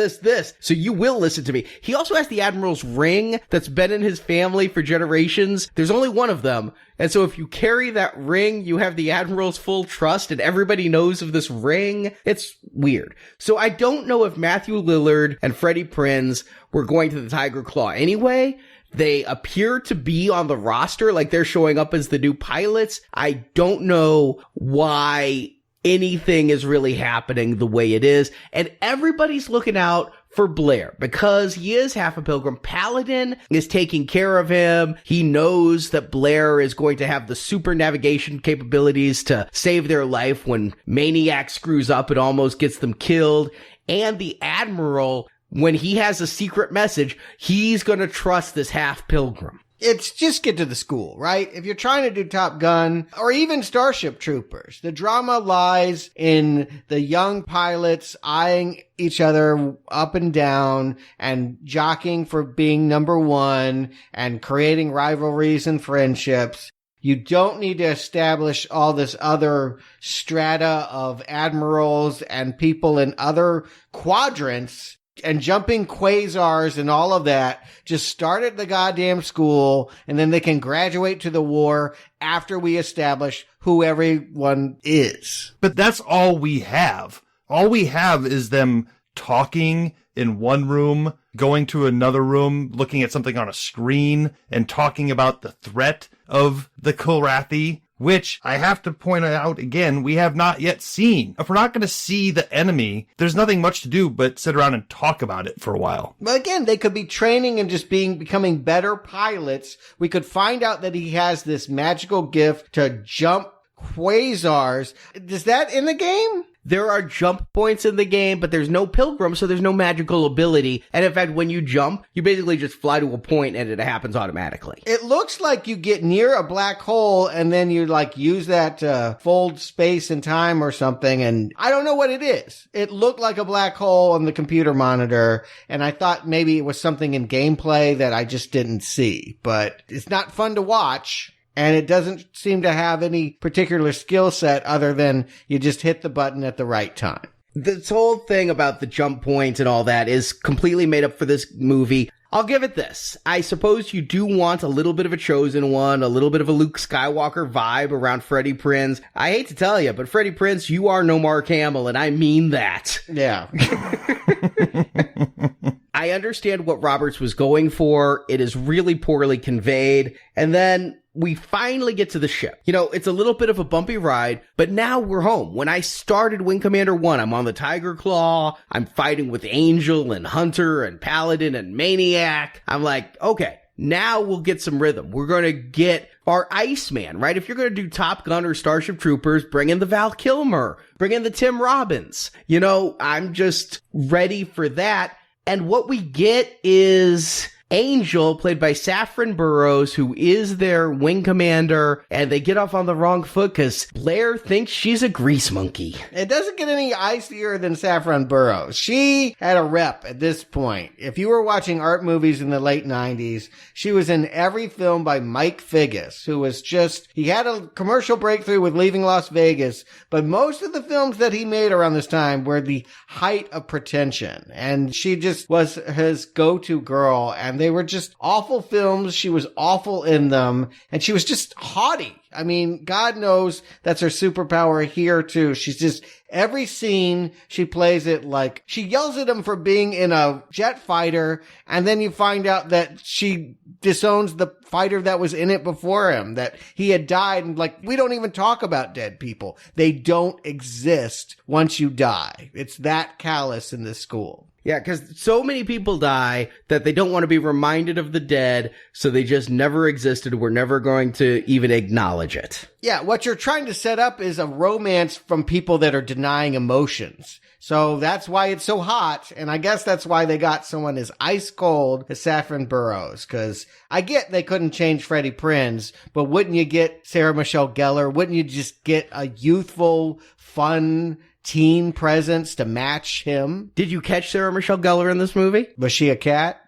so you will listen to me. He also has the Admiral's ring that's been in his family for generations. There's only one of them, and so if you carry that ring, you have the Admiral's full trust, and everybody knows of this ring. It's weird. So I don't know if Matthew Lillard and Freddie Prinze were going to the Tiger Claw anyway. They appear to be on the roster, like they're showing up as the new pilots. I don't know why anything is really happening the way it is. And everybody's looking out for Blair because he is half a pilgrim. Paladin is taking care of him. He knows that Blair is going to have the super navigation capabilities to save their life when Maniac screws up and almost gets them killed. And the Admiral, when he has a secret message, he's going to trust this half pilgrim. It's just get to the school, right? If you're trying to do Top Gun or even Starship Troopers, the drama lies in the young pilots eyeing each other up and down and jockeying for being number one and creating rivalries and friendships. You don't need to establish all this other strata of admirals and people in other quadrants and jumping quasars and all of that. Just start at the goddamn school, and then they can graduate to the war after we establish who everyone is. But that's all we have. All we have is them talking in one room, going to another room, looking at something on a screen, and talking about the threat of the Kilrathi, which I have to point out again, we have not yet seen. If we're not going to see the enemy, there's nothing much to do but sit around and talk about it for a while. But again, they could be training and just becoming better pilots. We could find out that he has this magical gift to jump quasars. Is that in the game? There are jump points in the game, but there's no pilgrim, so there's no magical ability. And in fact, when you jump, you basically just fly to a point and it happens automatically. It looks like you get near a black hole and then you like use that to fold space and time or something. And I don't know what it is. It looked like a black hole on the computer monitor. And I thought maybe it was something in gameplay that I just didn't see, but it's not fun to watch. And it doesn't seem to have any particular skill set other than you just hit the button at the right time. This whole thing about the jump points and all that is completely made up for this movie. I'll give it this. I suppose you do want a little bit of a Chosen One, a little bit of a Luke Skywalker vibe around Freddie Prinze. I hate to tell you, but Freddie Prinze, you are no Mark Hamill, and I mean that. Yeah. I understand what Roberts was going for. It is really poorly conveyed. And then we finally get to the ship. You know, it's a little bit of a bumpy ride, but now we're home. When I started Wing Commander 1, I'm on the Tiger Claw. I'm fighting with Angel and Hunter and Paladin and Maniac. I'm like, okay, now we'll get some rhythm. We're going to get our Iceman, right? If you're going to do Top Gun or Starship Troopers, bring in the Val Kilmer, bring in the Tim Robbins. You know, I'm just ready for that. And what we get is Angel, played by Saffron Burrows, who is their wing commander, and they get off on the wrong foot because Blair thinks she's a grease monkey. It doesn't get any icier than Saffron Burrows. She had a rep at this point. If you were watching art movies in the late 90s, she was in every film by Mike Figgis, who was just, he had a commercial breakthrough with Leaving Las Vegas, but most of the films that he made around this time were the height of pretension, and she just was his go-to girl, and they were just awful films. She was awful in them, and she was just haughty. I mean, God knows that's her superpower here too. She's just, every scene she plays it like, she yells at him for being in a jet fighter, and then you find out that she disowns the fighter that was in it before him, that he had died, and like, we don't even talk about dead people. They don't exist once you die. It's that callous in this school. Yeah, because so many people die that they don't want to be reminded of the dead, so they just never existed. We're never going to even acknowledge it. Yeah, what you're trying to set up is a romance from people that are denying emotions. So that's why it's so hot, and I guess that's why they got someone as ice cold as Saffron Burrows, because I get they couldn't change Freddie Prinze, but wouldn't you get Sarah Michelle Gellar? Wouldn't you just get a youthful, fun teen presence to match him? Did you catch Sarah Michelle Gellar in this movie? Was she a cat?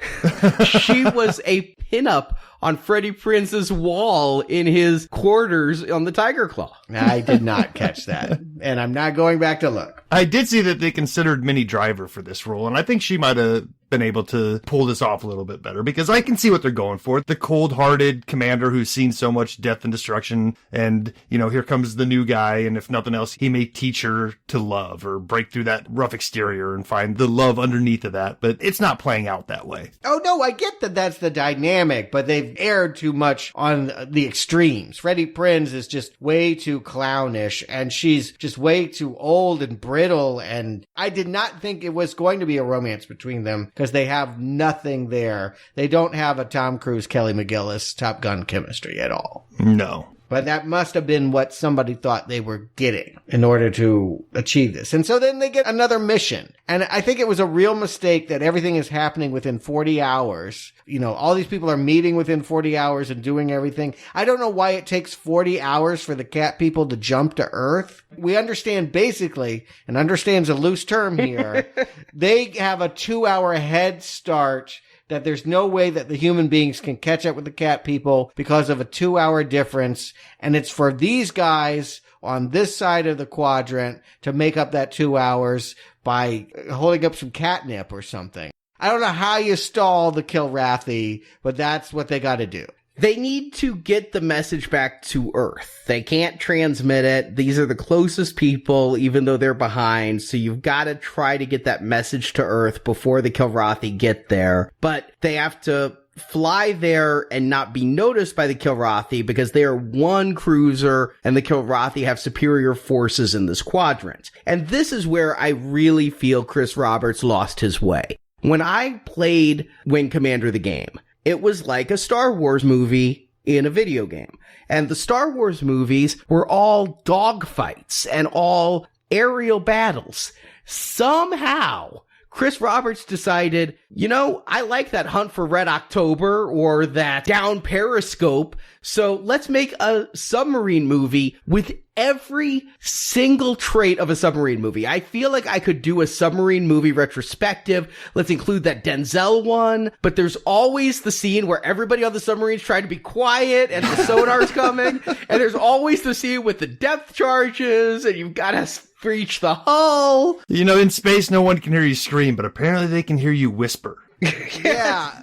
She was a pinup on Freddie Prinze's wall in his quarters on the Tiger Claw. I did not catch that, and I'm not going back to look. I did see that they considered Minnie Driver for this role, and I think she might have been able to pull this off a little bit better, because I can see what they're going for. The cold-hearted commander who's seen so much death and destruction, and, you know, here comes the new guy, and if nothing else, he may teach her to love or break through that rough exterior and find the love underneath of that, but it's not playing out that way. Oh, no, I get that that's the dynamic, but they've aired too much on the extremes. Freddie Prinze is just way too clownish, and she's just way too old and brittle, and I did not think it was going to be a romance between them, because they have nothing there. They don't have a Tom Cruise, Kelly McGillis, Top Gun chemistry at all. No. But that must have been what somebody thought they were getting in order to achieve this. And so then they get another mission. And I think it was a real mistake that everything is happening within 40 hours. You know, all these people are meeting within 40 hours and doing everything. I don't know why it takes 40 hours for the cat people to jump to Earth. We understand basically, and understand's a loose term here, they have a 2-hour head start, that there's no way that the human beings can catch up with the cat people because of a 2-hour difference. And it's for these guys on this side of the quadrant to make up that 2 hours by holding up some catnip or something. I don't know how you stall the Kilrathi, but that's what they got to do. They need to get the message back to Earth. They can't transmit it. These are the closest people, even though they're behind. So you've got to try to get that message to Earth before the Kilrathi get there. But they have to fly there and not be noticed by the Kilrathi because they are one cruiser and the Kilrathi have superior forces in this quadrant. And this is where I really feel Chris Roberts lost his way. When I played Wing Commander the game, it was like a Star Wars movie in a video game. And the Star Wars movies were all dogfights and all aerial battles. Somehow, Chris Roberts decided, you know, I like that Hunt for Red October or that Down Periscope, so let's make a submarine movie with every single trait of a submarine movie. I feel like I could do a submarine movie retrospective. Let's include that Denzel one, but there's always the scene where everybody on the submarine's trying to be quiet and the sonar's coming, and there's always the scene with the depth charges, and you've got to breach the hull. You know, in space, no one can hear you scream, but apparently they can hear you whisper. Yeah,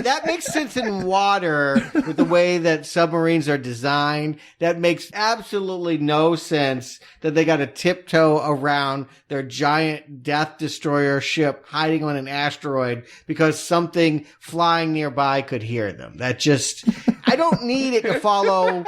that makes sense in water with the way that submarines are designed. That makes absolutely no sense that they got to tiptoe around their giant Death Destroyer ship hiding on an asteroid because something flying nearby could hear them. That just, I don't need it to follow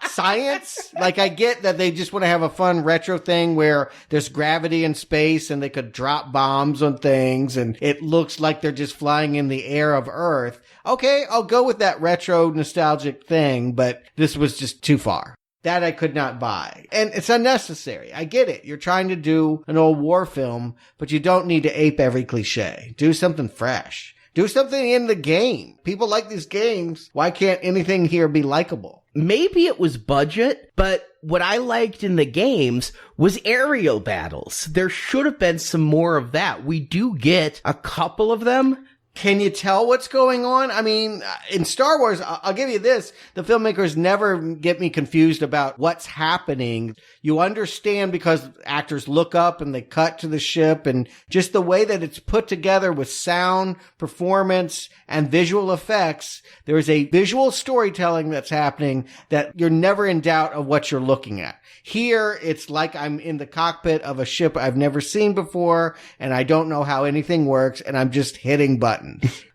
science. Like, I get that they just want to have a fun retro thing where there's gravity in space and they could drop bombs on things and it looks like they're just flying in the air of Earth. Okay, I'll go with that retro nostalgic thing, but this was just too far. That I could not buy. And it's unnecessary. I get it. You're trying to do an old war film, but you don't need to ape every cliche. Do something fresh. Do something in the game. People like these games. Why can't anything here be likable? Maybe it was budget, but what I liked in the games was aerial battles. There should have been some more of that. We do get a couple of them. Can you tell what's going on? I mean, in Star Wars, I'll give you this. The filmmakers never get me confused about what's happening. You understand because actors look up and they cut to the ship, and just the way that it's put together with sound, performance, and visual effects. There is a visual storytelling that's happening that you're never in doubt of what you're looking at. Here, it's like I'm in the cockpit of a ship I've never seen before, and I don't know how anything works, and I'm just hitting buttons.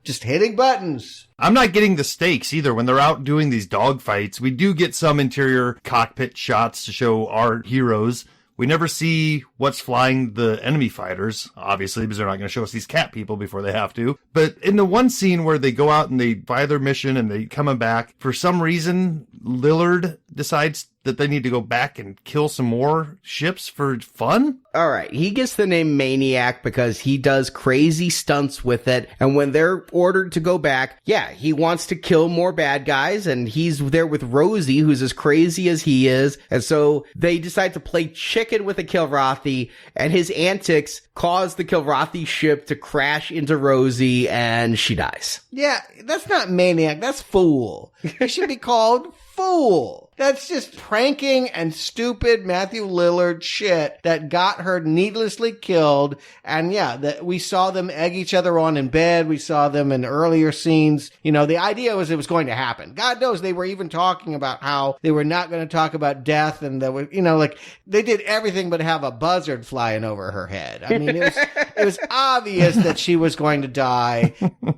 Just hitting buttons. I'm not getting the stakes either. When they're out doing these dogfights, we do get some interior cockpit shots to show our heroes. We never see what's flying the enemy fighters, obviously, because they're not going to show us these cat people before they have to. But in the one scene where they go out and they fly their mission and they coming back, for some reason, Lillard decides that they need to go back and kill some more ships for fun? All right, he gets the name Maniac because he does crazy stunts with it, and when they're ordered to go back, yeah, he wants to kill more bad guys, and he's there with Rosie, who's as crazy as he is, and so they decide to play chicken with the Kilrathi, and his antics cause the Kilrathi ship to crash into Rosie, and she dies. Yeah, that's not Maniac, that's Fool. He should be called Fool. That's just pranking and stupid Matthew Lillard shit that got her needlessly killed. And yeah, that we saw them egg each other on in bed. We saw them in earlier scenes. You know, the idea was it was going to happen. God knows they were even talking about how they were not going to talk about death, and that was, you know, like they did everything but have a buzzard flying over her head. I mean, it was obvious that she was going to die.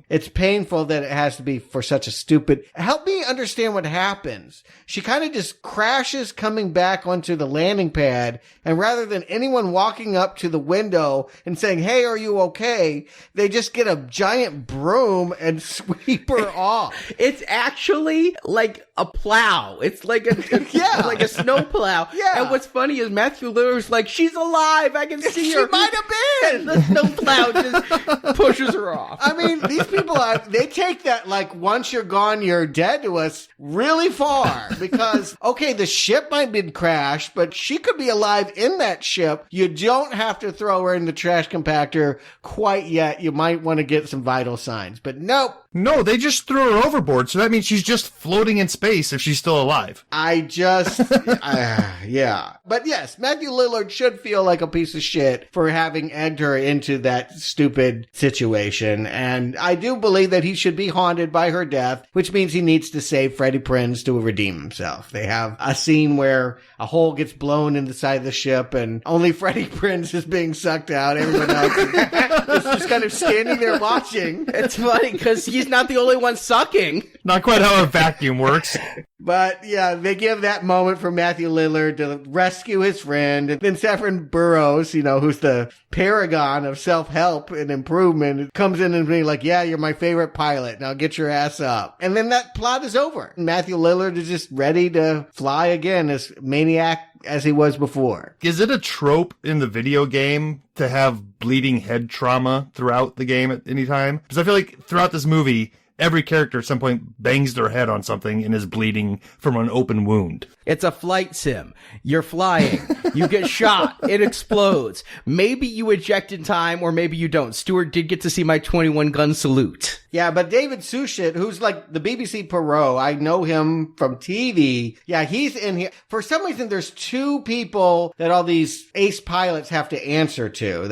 It's painful that it has to be for such a stupid. Help me understand what happens. She kind of just crashes coming back onto the landing pad, and rather than anyone walking up to the window and saying, "Hey, are you okay?" they just get a giant broom and sweep her off. It's actually like a plow. It's like a like a snow plow. Yeah. And what's funny is Matthew Lillard's like, she's alive. I can see her. She might have been. And the snow plow just pushes her off. I mean, these people they take that like once you're gone, you're dead to us really far because, okay, the ship might have been crashed, but she could be alive in that ship. You don't have to throw her in the trash compactor quite yet. You might want to get some vital signs, but nope. No, they just threw her overboard, so that means she's just floating in space if she's still alive. Yeah. But yes, Matthew Lillard should feel like a piece of shit for having egged her into that stupid situation. And I do believe that he should be haunted by her death, which means he needs to save Freddie Prinze to redeem himself. They have a scene where a hole gets blown in the side of the ship and only Freddie Prinze is being sucked out. Everyone else is just kind of standing there watching. It's funny because he's not the only one sucking. Not quite how a vacuum works. But yeah, they give that moment for Matthew Lillard to rescue his friend. And then Saffron Burrows, who's the paragon of self-help and improvement, comes in and being like, yeah, you're my favorite pilot. Now get your ass up. And then that plot is over. Matthew Lillard is just ready to fly again as maniac as he was before. Is it a trope in the video game to have bleeding head trauma throughout the game at any time? Because I feel like throughout this movie, every character at some point bangs their head on something and is bleeding from an open wound. It's a flight sim. You're flying. You get shot. It explodes. Maybe you eject in time, or maybe you don't. Stuart did get to see my 21 gun salute. Yeah, but David Suchet, who's like the BBC Perot, I know him from TV. Yeah, he's in here. For some reason, there's two people that all these ace pilots have to answer to.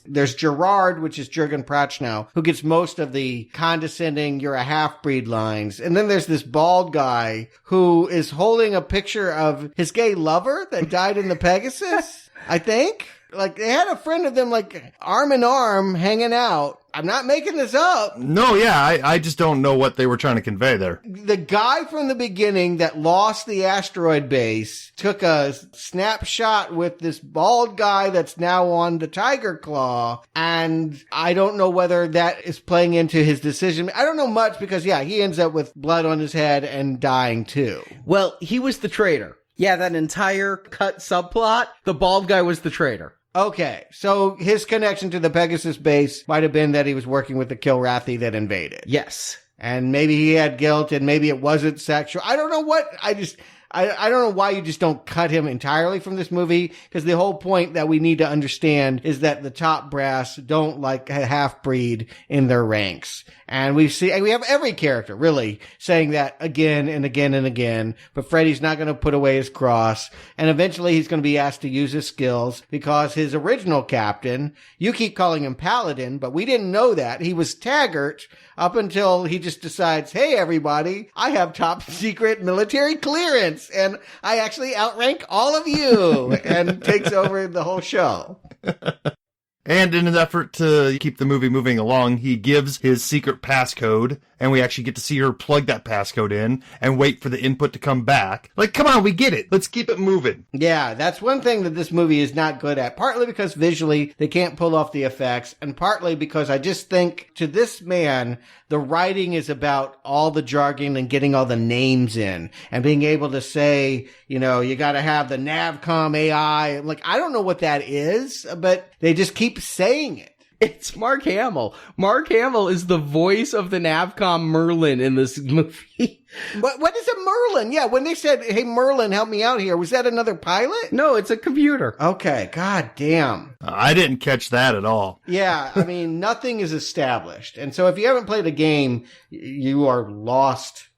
There's Gerard, which is Jürgen Prochnow, who gets most of the condescending, you're a half-breed lines. And then there's this bald guy who is holding a picture of his gay lover that died in the Pegasus, I think. Like, they had a friend of them, like, arm in arm, hanging out. I'm not making this up. No, yeah, I just don't know what they were trying to convey there. The guy from the beginning that lost the asteroid base took a snapshot with this bald guy that's now on the Tiger Claw, and I don't know whether that is playing into his decision. I don't know much because, yeah, he ends up with blood on his head and dying too. Well, he was the traitor. Yeah, that entire cut subplot, the bald guy was the traitor. Okay, so his connection to the Pegasus base might have been that he was working with the Kilrathi that invaded. Yes. And maybe he had guilt and maybe it wasn't sexual. I don't know what, I don't know why you just don't cut him entirely from this movie, because the whole point that we need to understand is that the top brass don't like a half-breed in their ranks. And we have every character really saying that again and again and again, but Freddie's not going to put away his cross. And eventually he's going to be asked to use his skills because his original captain, you keep calling him Paladin, but we didn't know that. He was Taggart up until he just decides, hey, everybody, I have top secret military clearance and I actually outrank all of you, and takes over the whole show. And in an effort to keep the movie moving along, he gives his secret passcode, and we actually get to see her plug that passcode in and wait for the input to come back. Like, come on, we get it. Let's keep it moving. Yeah, that's one thing that this movie is not good at, partly because visually they can't pull off the effects, and partly because I just think to this man, the writing is about all the jargon and getting all the names in and being able to say, you got to have the Navcom AI. Like, I don't know what that is, but they just keep saying it. It's Mark Hamill. Mark Hamill is the voice of the Navcom Merlin in this movie. What is a Merlin? Yeah, when they said, hey, Merlin, help me out here, was that another pilot? No, it's a computer. Okay, god damn. I didn't catch that at all. Yeah, I mean, nothing is established. And so if you haven't played a game, you are lost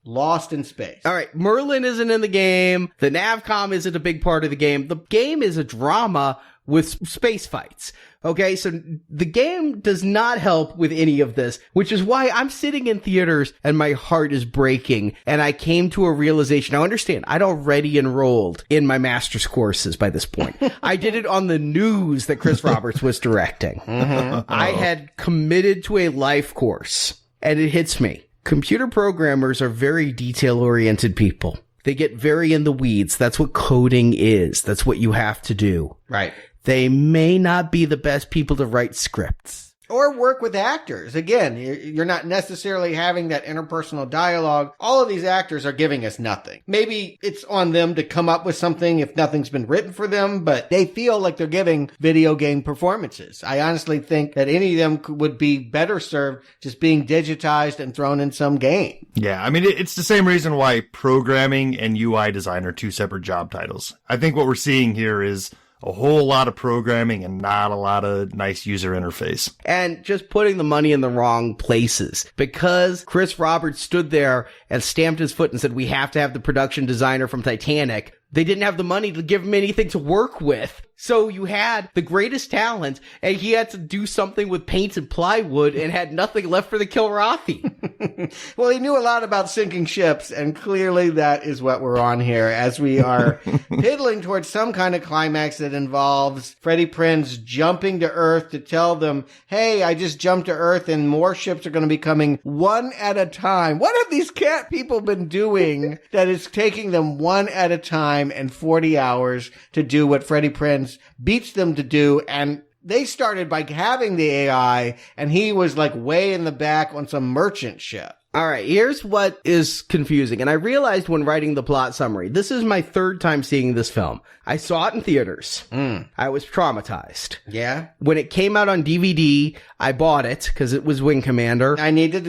in space. All right, Merlin isn't in the game. The Navcom isn't a big part of the game. The game is a drama with space fights. Okay, so the game does not help with any of this, which is why I'm sitting in theaters and my heart is breaking. And I came to a realization. Now understand, I'd already enrolled in my master's courses by this point. I did it on the news that Chris Roberts was directing. Mm-hmm. I had committed to a life course, and it hits me. Computer programmers are very detail-oriented people. They get very in the weeds. That's what coding is. That's what you have to do. Right. They may not be the best people to write scripts. Or work with actors. Again, you're not necessarily having that interpersonal dialogue. All of these actors are giving us nothing. Maybe it's on them to come up with something if nothing's been written for them, but they feel like they're giving video game performances. I honestly think that any of them would be better served just being digitized and thrown in some game. Yeah, I mean, it's the same reason why programming and UI design are two separate job titles. I think what we're seeing here is a whole lot of programming and not a lot of nice user interface. And just putting the money in the wrong places. Because Chris Roberts stood there and stamped his foot and said, we have to have the production designer from Titanic, they didn't have the money to give him anything to work with. So you had the greatest talent, and he had to do something with paint and plywood and had nothing left for the Kilrathi. Well, he knew a lot about sinking ships, and clearly that is what we're on here, as we are piddling towards some kind of climax that involves Freddie Prinze jumping to Earth to tell them, hey, I just jumped to Earth and more ships are going to be coming one at a time. What have these cat people been doing that is taking them one at a time and 40 hours to do what Freddie Prinze beats them to do? And they started by having the AI, and he was like way in the back on some merchant ship. All right, here's what is confusing. And I realized when writing the plot summary, this is my third time seeing this film. I saw it in theaters. I was traumatized. Yeah? When it came out on DVD, I bought it because it was Wing Commander. I need to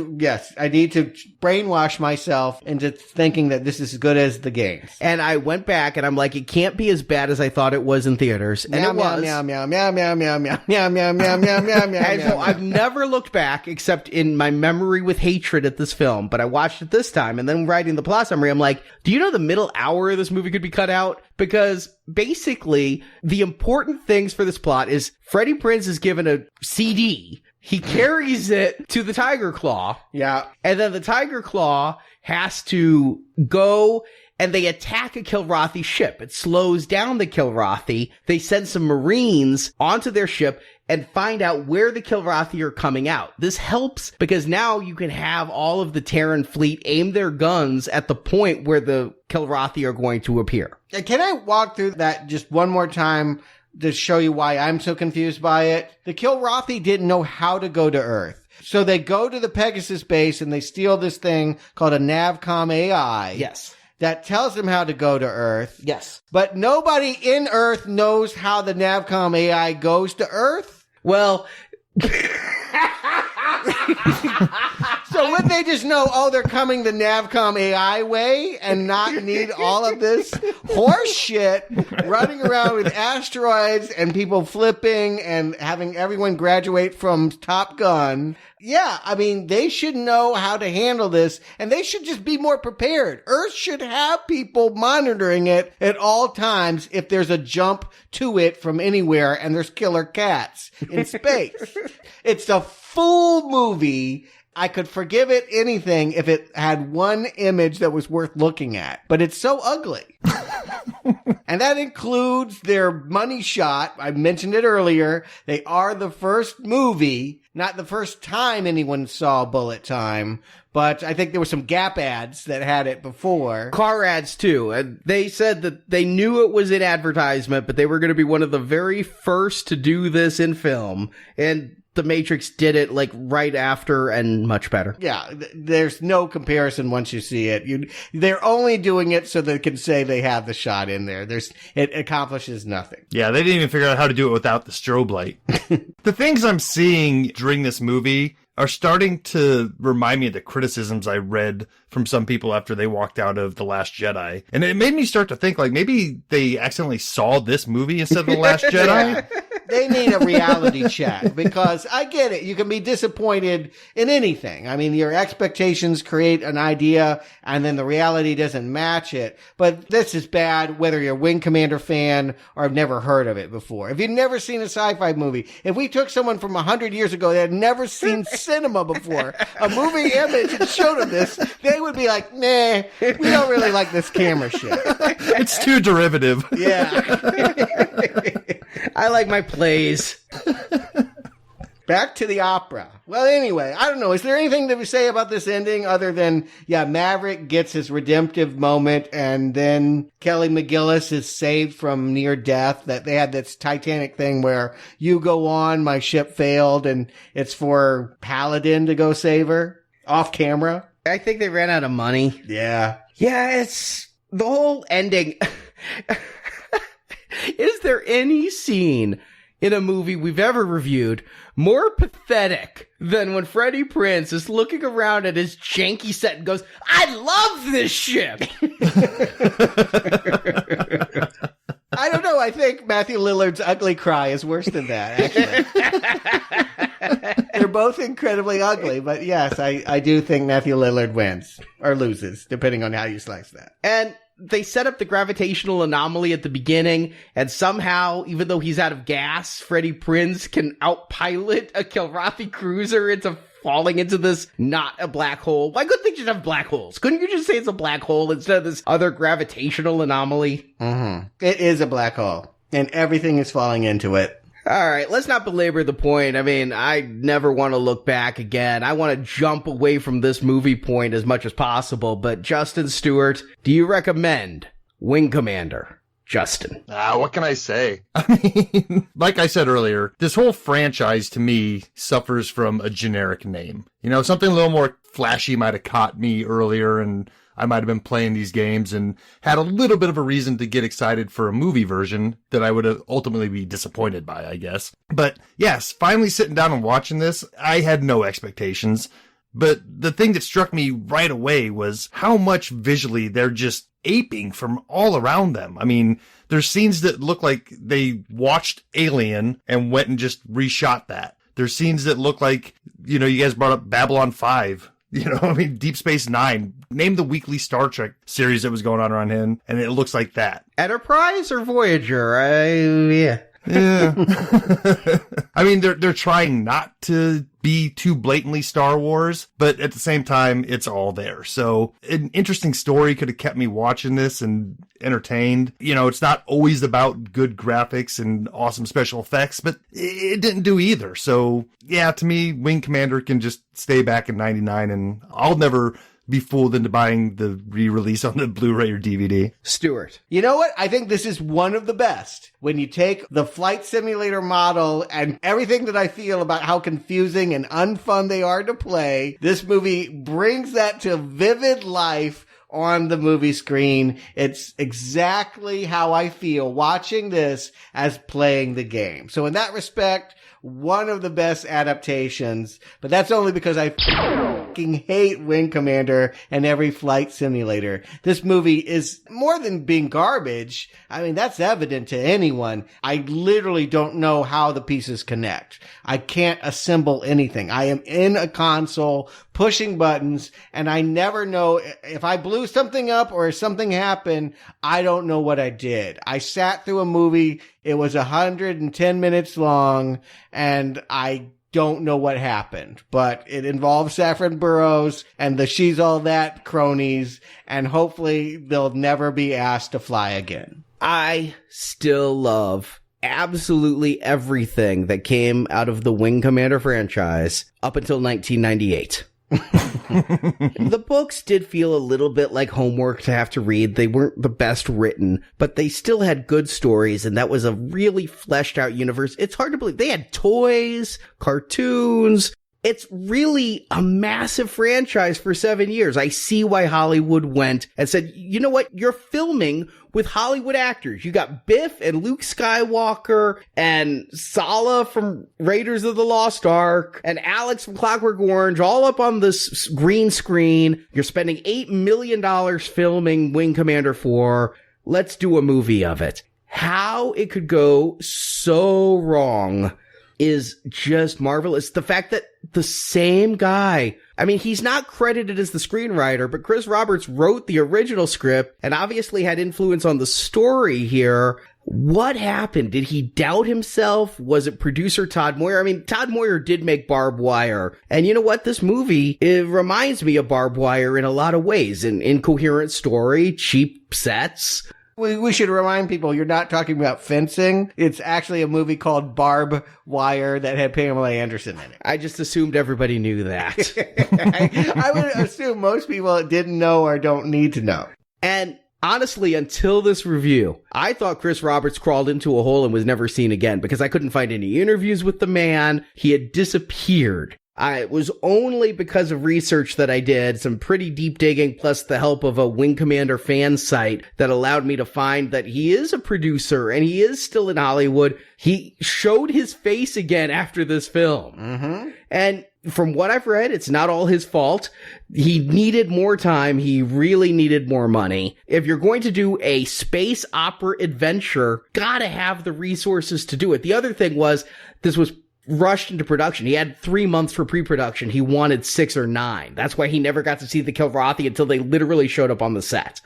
brainwash myself into thinking that this is as good as the games. And I went back and I'm like, it can't be as bad as I thought it was in theaters. And it was. Meow, meow, meow, meow, meow, meow, meow, meow, meow, meow, meow, meow. And so I've never looked back except in my memory with hatred at this film, but I watched it this time, and then writing the plot summary, I'm like, do you know the middle hour of this movie could be cut out? Because basically, the important things for this plot is Freddie Prinze is given a CD. He carries it to the Tiger Claw. Yeah. And then the Tiger Claw has to go and they attack a Kilrathi ship. It slows down the Kilrathi. They send some Marines onto their ship and find out where the Kilrathi are coming out. This helps because now you can have all of the Terran fleet aim their guns at the point where the Kilrathi are going to appear. Can I walk through that just one more time to show you why I'm so confused by it? The Kilrathi didn't know how to go to Earth. So they go to the Pegasus base and they steal this thing called a Navcom AI. Yes. That tells them how to go to Earth. Yes. But nobody in Earth knows how the Navcom AI goes to Earth? Well... So would they just know, oh, they're coming the Navcom AI way and not need all of this horse shit running around with asteroids and people flipping and having everyone graduate from Top Gun? Yeah, I mean, they should know how to handle this, and they should just be more prepared. Earth should have people monitoring it at all times if there's a jump to it from anywhere and there's killer cats in space. It's a full movie. I could forgive it anything if it had one image that was worth looking at, but it's so ugly. And that includes their money shot. I mentioned it earlier. They are the first movie, not the first time anyone saw Bullet Time, but I think there were some Gap ads that had it before. Car ads, too. And they said that they knew it was an advertisement, but they were going to be one of the very first to do this in film. And The Matrix did it like right after and much better. Yeah, there's no comparison once you see it. They're only doing it so they can say they have the shot in there. It accomplishes nothing. Yeah, they didn't even figure out how to do it without the strobe light. The things I'm seeing during this movie are starting to remind me of the criticisms I read from some people after they walked out of The Last Jedi. And it made me start to think, like, maybe they accidentally saw this movie instead of The Last Jedi. They need a reality check, because I get it. You can be disappointed in anything. I mean, your expectations create an idea and then the reality doesn't match it. But this is bad whether you're a Wing Commander fan or have never heard of it before. If you've never seen a sci-fi movie, if we took someone from 100 years ago that had never seen cinema before, a movie image and showed them this, they would be like, nah, we don't really like this camera shit. It's too derivative. Yeah. I like my plays. Back to the opera. Well, anyway, I don't know. Is there anything to say about this ending other than, Maverick gets his redemptive moment and then Kelly McGillis is saved from near death? That they had this Titanic thing where you go on, my ship failed, and it's for Paladin to go save her off camera. I think they ran out of money. Yeah. Yeah, it's the whole ending. Is there any scene in a movie we've ever reviewed more pathetic than when Freddie Prinze is looking around at his janky set and goes, I love this ship? I don't know. I think Matthew Lillard's ugly cry is worse than that, actually. They're both incredibly ugly, but yes, I do think Matthew Lillard wins or loses, depending on how you slice that. And they set up the gravitational anomaly at the beginning, and somehow, even though he's out of gas, Freddie Prinze can outpilot a Kilrathi cruiser into falling into this not a black hole. Why couldn't they just have black holes? Couldn't you just say it's a black hole instead of this other gravitational anomaly? Mm-hmm. It is a black hole, and everything is falling into it. All right, let's not belabor the point. I mean, I never want to look back again. I want to jump away from this movie point as much as possible. But Justin Stewart, do you recommend Wing Commander? Justin. What can I say? I mean, like I said earlier, this whole franchise to me suffers from a generic name. You know, something a little more flashy might have caught me earlier, and I might have been playing these games and had a little bit of a reason to get excited for a movie version that I would ultimately be disappointed by, I guess. But yes, finally sitting down and watching this, I had no expectations. But the thing that struck me right away was how much visually they're just aping from all around them. I mean, there's scenes that look like they watched Alien and went and just reshot that. There's scenes that look like, you know, you guys brought up Babylon 5. You know, I mean, Deep Space Nine. Name the weekly Star Trek series that was going on around him, and it looks like that. Enterprise or Voyager? Yeah. I mean, they're trying not to be too blatantly Star Wars, but at the same time, it's all there. So an interesting story could have kept me watching this and entertained. You know, it's not always about good graphics and awesome special effects, but it didn't do either. So yeah, to me, Wing Commander can just stay back in 99, and I'll never be fooled into buying the re-release on the Blu-ray or DVD. Stuart. You know what? I think this is one of the best. When you take the flight simulator model and everything that I feel about how confusing and unfun they are to play, this movie brings that to vivid life on the movie screen. It's exactly how I feel watching this as playing the game. So in that respect, one of the best adaptations, but that's only because I fucking hate Wing Commander and every flight simulator. This movie is more than being garbage. I mean, that's evident to anyone. I literally don't know how the pieces connect. I can't assemble anything. I am in a console pushing buttons, and I never know if I blew something up or if something happened. I don't know what I did. I sat through a movie. It was 110 minutes long, and I don't know what happened, but it involves Saffron Burrows and the She's All That cronies, and hopefully they'll never be asked to fly again. I still love absolutely everything that came out of the Wing Commander franchise up until 1998. The books did feel a little bit like homework to have to read. They weren't the best written, but they still had good stories, and that was a really fleshed out universe. It's hard to believe. They had toys, cartoons. It's really a massive franchise for 7 years. I see why Hollywood went and said, you know what? You're filming with Hollywood actors. You got Biff and Luke Skywalker and Sala from Raiders of the Lost Ark and Alex from Clockwork Orange all up on this green screen. You're spending $8 million filming Wing Commander 4. Let's do a movie of it. How it could go so wrong is just marvelous. The fact that the same guy, I mean, he's not credited as the screenwriter, but Chris Roberts wrote the original script and obviously had influence on the story here. What happened? Did he doubt himself? Was it producer Todd Moyer? I mean, Todd Moyer did make Barbed Wire. And you know what? This movie, it reminds me of Barbed Wire in a lot of ways. An incoherent story, cheap sets. We should remind people you're not talking about fencing. It's actually a movie called Barb Wire that had Pamela Anderson in it. I just assumed everybody knew that. I would assume most people didn't know or don't need to know. And honestly, until this review, I thought Chris Roberts crawled into a hole and was never seen again because I couldn't find any interviews with the man. He had disappeared. It was only because of research that I did, some pretty deep digging, plus the help of a Wing Commander fan site that allowed me to find that he is a producer and he is still in Hollywood. He showed his face again after this film. Mm-hmm. And from what I've read, it's not all his fault. He needed more time. He really needed more money. If you're going to do a space opera adventure, gotta have the resources to do it. The other thing was, this was rushed into production. He had 3 months for pre-production. He wanted 6 or 9. That's why he never got to see the Kilrathi until they literally showed up on the set.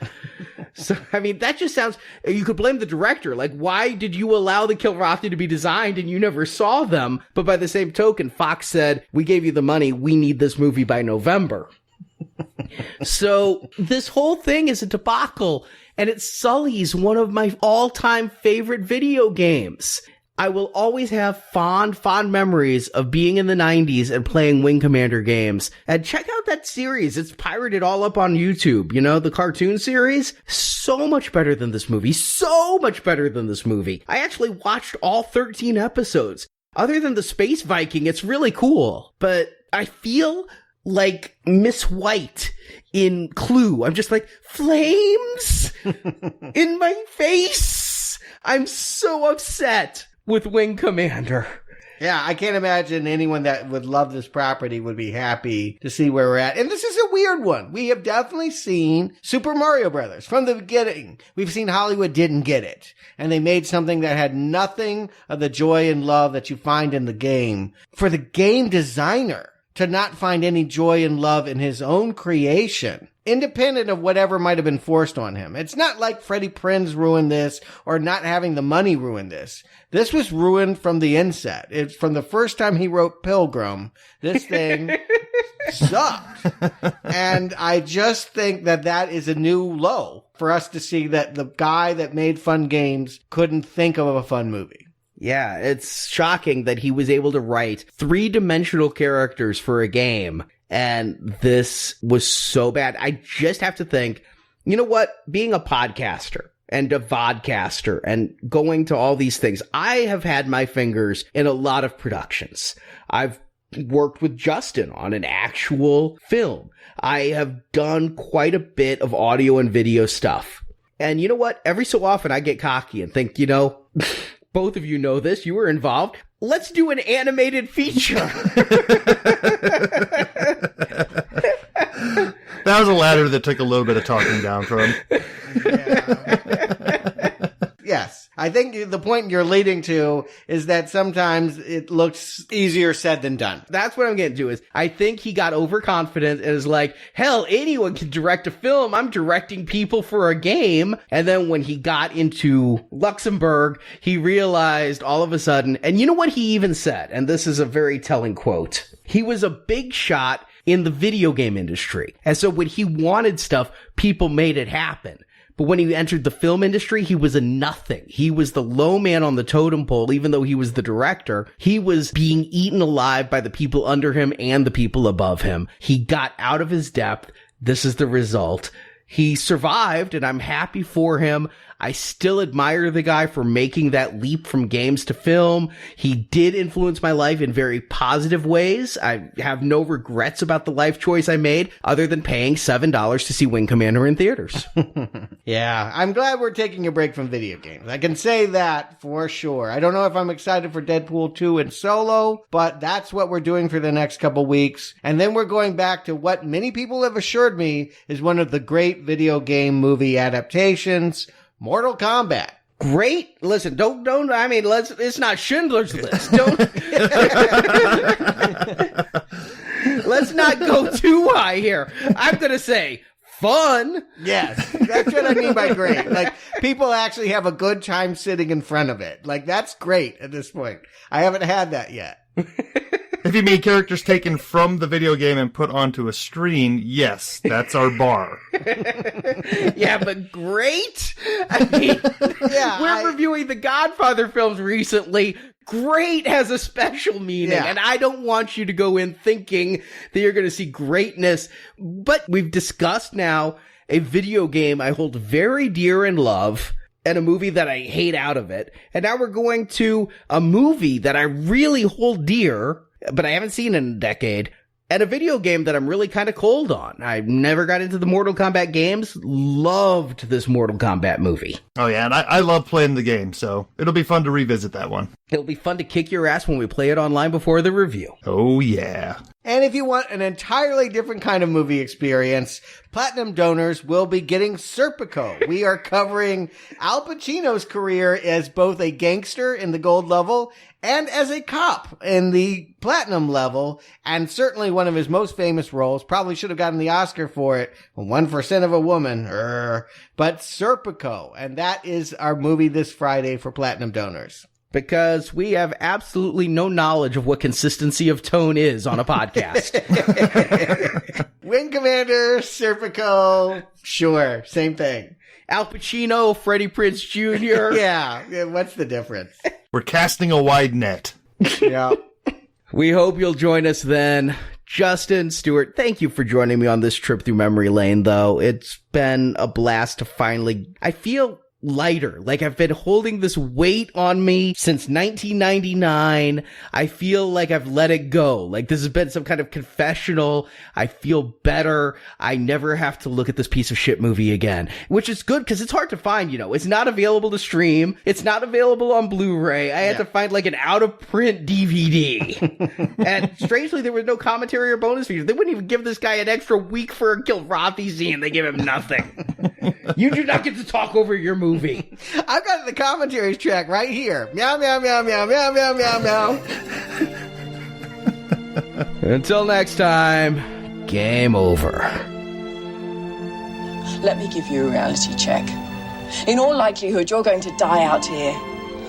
So, I mean, that just sounds, you could blame the director. Like, why did you allow the Kilrathi to be designed and you never saw them? But by the same token, Fox said, we gave you the money. We need this movie by November. So this whole thing is a debacle, and it sullies one of my all-time favorite video games. I will always have fond memories of being in the 90s and playing Wing Commander games. And check out that series. It's pirated all up on YouTube. You know, the cartoon series? So much better than this movie. So much better than this movie. I actually watched all 13 episodes. Other than the Space Viking, it's really cool. But I feel like Miss White in Clue. I'm just like, flames in my face. I'm so upset with Wing Commander. Yeah, I can't imagine anyone that would love this property would be happy to see where we're at. And this is a weird one. We have definitely seen Super Mario Brothers from the beginning. We've seen Hollywood didn't get it. And they made something that had nothing of the joy and love that you find in the game. For the game designer to not find any joy and love in his own creation, independent of whatever might have been forced on him. It's not like Freddie Prinze ruined this or not having the money ruined this. This was ruined from the inset. It's from the first time he wrote Pilgrim. This thing sucked. And I just think that that is a new low for us to see that the guy that made fun games couldn't think of a fun movie. Yeah, it's shocking that he was able to write 3-dimensional characters for a game. And this was so bad. I just have to think, you know what? Being a podcaster and a vodcaster and going to all these things, I have had my fingers in a lot of productions. I've worked with Justin on an actual film. I have done quite a bit of audio and video stuff. And you know what? Every so often I get cocky and think, you know, both of you know this, you were involved. Let's do an animated feature. That was a ladder that took a little bit of talking down from. Yes. I think the point you're leading to is that sometimes it looks easier said than done. That's what I'm getting to is I think he got overconfident and is like, hell, anyone can direct a film. I'm directing people for a game. And then when he got into Luxembourg, he realized all of a sudden, and you know what he even said? And this is a very telling quote. He was a big shot in the video game industry. And so when he wanted stuff, people made it happen. But when he entered the film industry, he was a nothing. He was the low man on the totem pole, even though he was the director. He was being eaten alive by the people under him and the people above him. He got out of his depth. This is the result. He survived, and I'm happy for him. I still admire the guy for making that leap from games to film. He did influence my life in very positive ways. I have no regrets about the life choice I made other than paying $7 to see Wing Commander in theaters. Yeah, I'm glad we're taking a break from video games. I can say that for sure. I don't know if I'm excited for Deadpool 2 and Solo, but that's what we're doing for the next couple weeks. And then we're going back to what many people have assured me is one of the great video game movie adaptations, Mortal Kombat. Great. Listen, don't, I mean, it's not Schindler's List. Don't, let's not go too high here. I'm going to say fun. Yes. That's what I mean by great. Like, people actually have a good time sitting in front of it. Like, that's great at this point. I haven't had that yet. If you mean characters taken from the video game and put onto a screen, yes, that's our bar. Yeah, but great? I mean, we're reviewing the Godfather films recently. Great has a special meaning, and I don't want you to go in thinking that you're going to see greatness. But we've discussed now a video game I hold very dear in love, and a movie that I hate out of it. And now we're going to a movie that I really hold dear, but I haven't seen in a decade, and a video game that I'm really kind of cold on. I never got into the Mortal Kombat games. Loved this Mortal Kombat movie. Oh, yeah, and I love playing the game, so it'll be fun to revisit that one. It'll be fun to kick your ass when we play it online before the review. Oh, yeah. And if you want an entirely different kind of movie experience, Platinum Donors will be getting Serpico. We are covering Al Pacino's career as both a gangster in the gold level and as a cop in the platinum level, and certainly one of his most famous roles. Probably should have gotten the Oscar for it. 1% of a Woman. But Serpico. And that is our movie this Friday for Platinum Donors. Because we have absolutely no knowledge of what consistency of tone is on a podcast. Wing Commander, Serpico, sure, same thing. Al Pacino, Freddie Prinze Jr. Yeah, what's the difference? We're casting a wide net. Yeah. We hope you'll join us then. Justin, Stuart, thank you for joining me on this trip through memory lane, though. It's been a blast to finally... I feel lighter. Like I've been holding this weight on me since 1999. I feel like I've let it go. Like this has been some kind of confessional. I feel better. I never have to look at this piece of shit movie again, which is good because it's hard to find, you know. It's not available to stream. It's not available on Blu-ray. I had to find like an out-of-print DVD. And strangely, there was no commentary or bonus features. They wouldn't even give this guy an extra week for a Kilrathi scene. They give him nothing. You do not get to talk over your movie. I've got the commentaries track right here. Meow, meow, meow, meow, meow, meow, meow, meow. Until next time, game over. Let me give you a reality check. In all likelihood, you're going to die out here.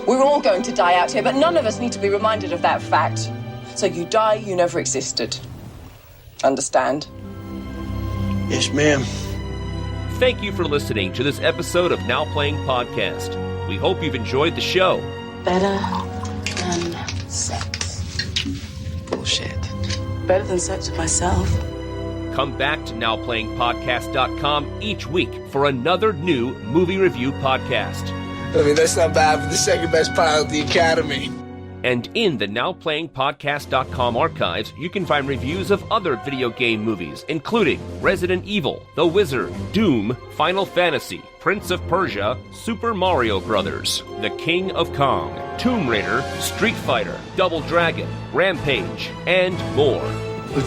We're all going to die out here, but none of us need to be reminded of that fact. So you die, you never existed. Understand? Yes, ma'am. Thank you for listening to this episode of Now Playing Podcast. We hope you've enjoyed the show. Better than sex. Bullshit. Better than sex with myself. Come back to NowPlayingPodcast.com each week for another new movie review podcast. I mean, that's not bad for the second best pilot of the Academy. And in the NowPlayingPodcast.com archives, you can find reviews of other video game movies, including Resident Evil, The Wizard, Doom, Final Fantasy, Prince of Persia, Super Mario Bros., The King of Kong, Tomb Raider, Street Fighter, Double Dragon, Rampage, and more.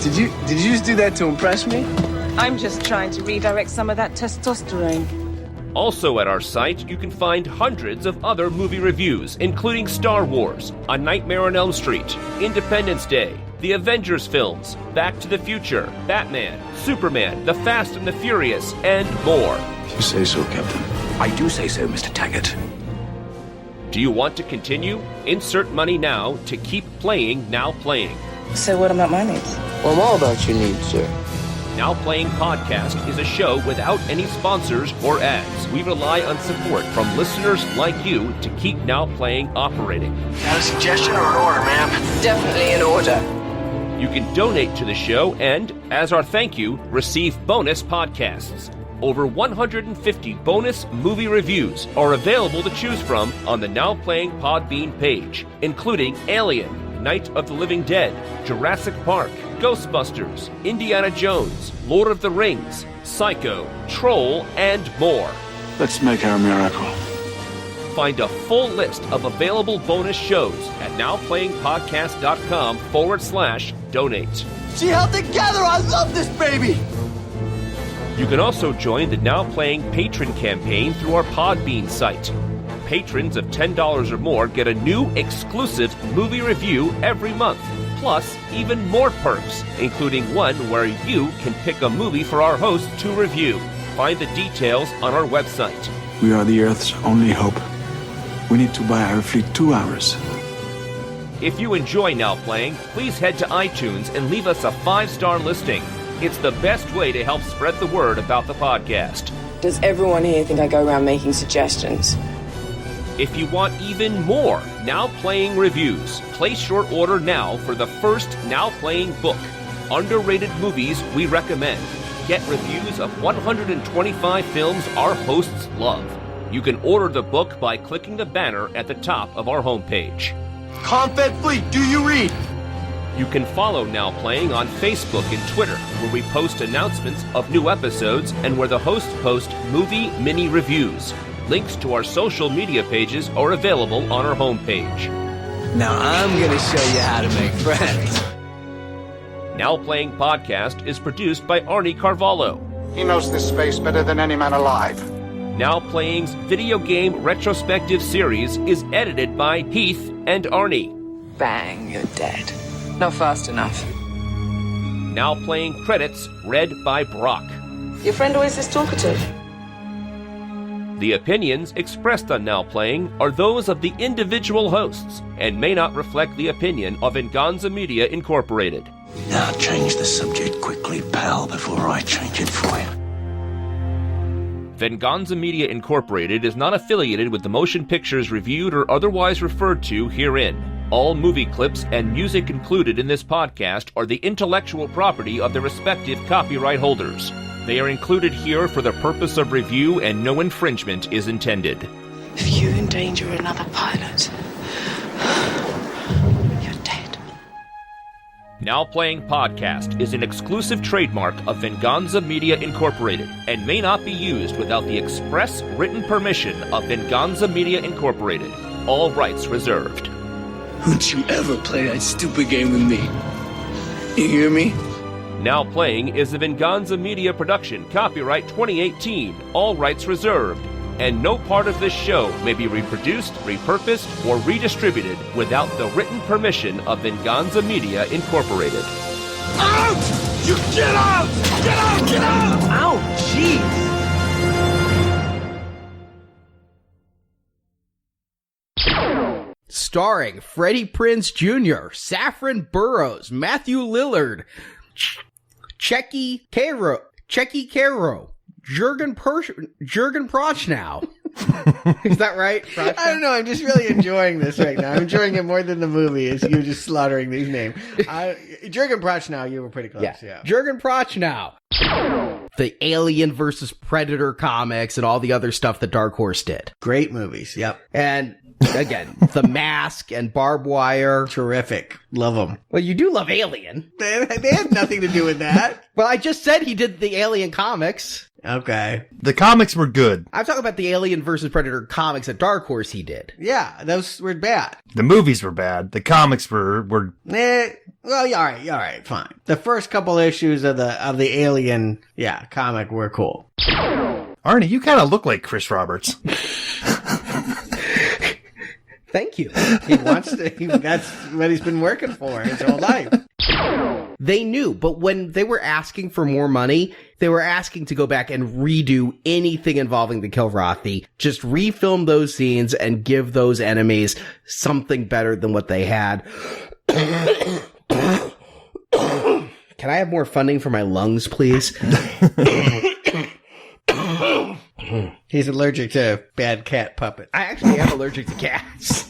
Did you just do that to impress me? I'm just trying to redirect some of that testosterone. Also at our site, you can find hundreds of other movie reviews, including Star Wars, A Nightmare on Elm Street, Independence Day, the Avengers films, Back to the Future, Batman, Superman, The Fast and the Furious, and more. If you say so, Captain. I do say so, Mr. Taggart. Do you want to continue? Insert money now to keep playing Now Playing. So what about my needs? Well, I'm all about your needs, sir. Now Playing Podcast is a show without any sponsors or ads. We rely on support from listeners like you to keep Now Playing operating. Got a suggestion or an order, ma'am? Definitely in order. You can donate to the show and, as our thank you, receive bonus podcasts. Over 150 bonus movie reviews are available to choose from on the Now Playing Podbean page, including Alien, Night of the Living Dead, Jurassic Park, Ghostbusters, Indiana Jones, Lord of the Rings, Psycho, Troll, and more. Let's make our miracle. Find a full list of available bonus shows at nowplayingpodcast.com/donate. See how together I love this baby! You can also join the Now Playing Patron campaign through our Podbean site. Patrons of $10 or more get a new exclusive movie review every month, plus even more perks, including one where you can pick a movie for our host to review. Find the details on our website. We are the Earth's only hope. We need to buy our fleet 2 hours. If you enjoy Now Playing, please head to iTunes and leave us a 5-star listing. It's the best way to help spread the word about the podcast. Does everyone here think I go around making suggestions? If you want even more Now Playing reviews, place your order now for the first Now Playing book, Underrated Movies We Recommend. Get reviews of 125 films our hosts love. You can order the book by clicking the banner at the top of our homepage. Confed Fleet, do you read? You can follow Now Playing on Facebook and Twitter, where we post announcements of new episodes and where the hosts post movie mini reviews. Links to our social media pages are available on our homepage. Now I'm gonna show you how to make friends. Now Playing Podcast is produced by Arnie Carvalho. He knows this space better than any man alive. Now Playing's video game retrospective series is edited by Heath and Arnie. Bang, you're dead. Not fast enough. Now Playing credits read by Brock. Your friend always is talkative. The opinions expressed on Now Playing are those of the individual hosts and may not reflect the opinion of Venganza Media Incorporated. Now change the subject quickly, pal, before I change it for you. Venganza Media Incorporated is not affiliated with the motion pictures reviewed or otherwise referred to herein. All movie clips and music included in this podcast are the intellectual property of their respective copyright holders. They are included here for the purpose of review and no infringement is intended. If you endanger another pilot, you're dead. Now Playing Podcast is an exclusive trademark of Venganza Media Incorporated and may not be used without the express written permission of Venganza Media Incorporated. All rights reserved. Don't you ever play that stupid game with me. You hear me? Now Playing is a Venganza Media production, copyright 2018, all rights reserved, and no part of this show may be reproduced, repurposed, or redistributed without the written permission of Venganza Media Incorporated. Out! You get out! Get out! Get out! Ow, jeez! Starring Freddie Prinze Jr., Saffron Burrows, Matthew Lillard, Checky Caro, Jurgen Prochnow. Is that right? I don't know. I'm just really enjoying this right now. I'm enjoying it more than the movie. Is you just slaughtering these names? Jurgen Prochnow, you were pretty close. Yeah. Jurgen Prochnow. The Alien versus Predator comics and all the other stuff that Dark Horse did. Great movies. Yep. And again, The Mask and Barbed Wire. Terrific. Love them. Well, you do love Alien. They had nothing to do with that. Well, I just said he did the Alien comics. Okay. The comics were good. I'm talking about the Alien versus Predator comics at Dark Horse he did. Yeah, those were bad. The movies were bad. The comics were well, all right, fine. The first couple issues of the Alien, comic were cool. Arnie, you kind of look like Chris Roberts. Thank you. He wants to. That's what he's been working for his whole life. They knew, but when they were asking for more money, they were asking to go back and redo anything involving the Kilrathi. Just refilm those scenes and give those enemies something better than what they had. Can I have more funding for my lungs, please? He's allergic to bad cat puppets. I actually am allergic to cats.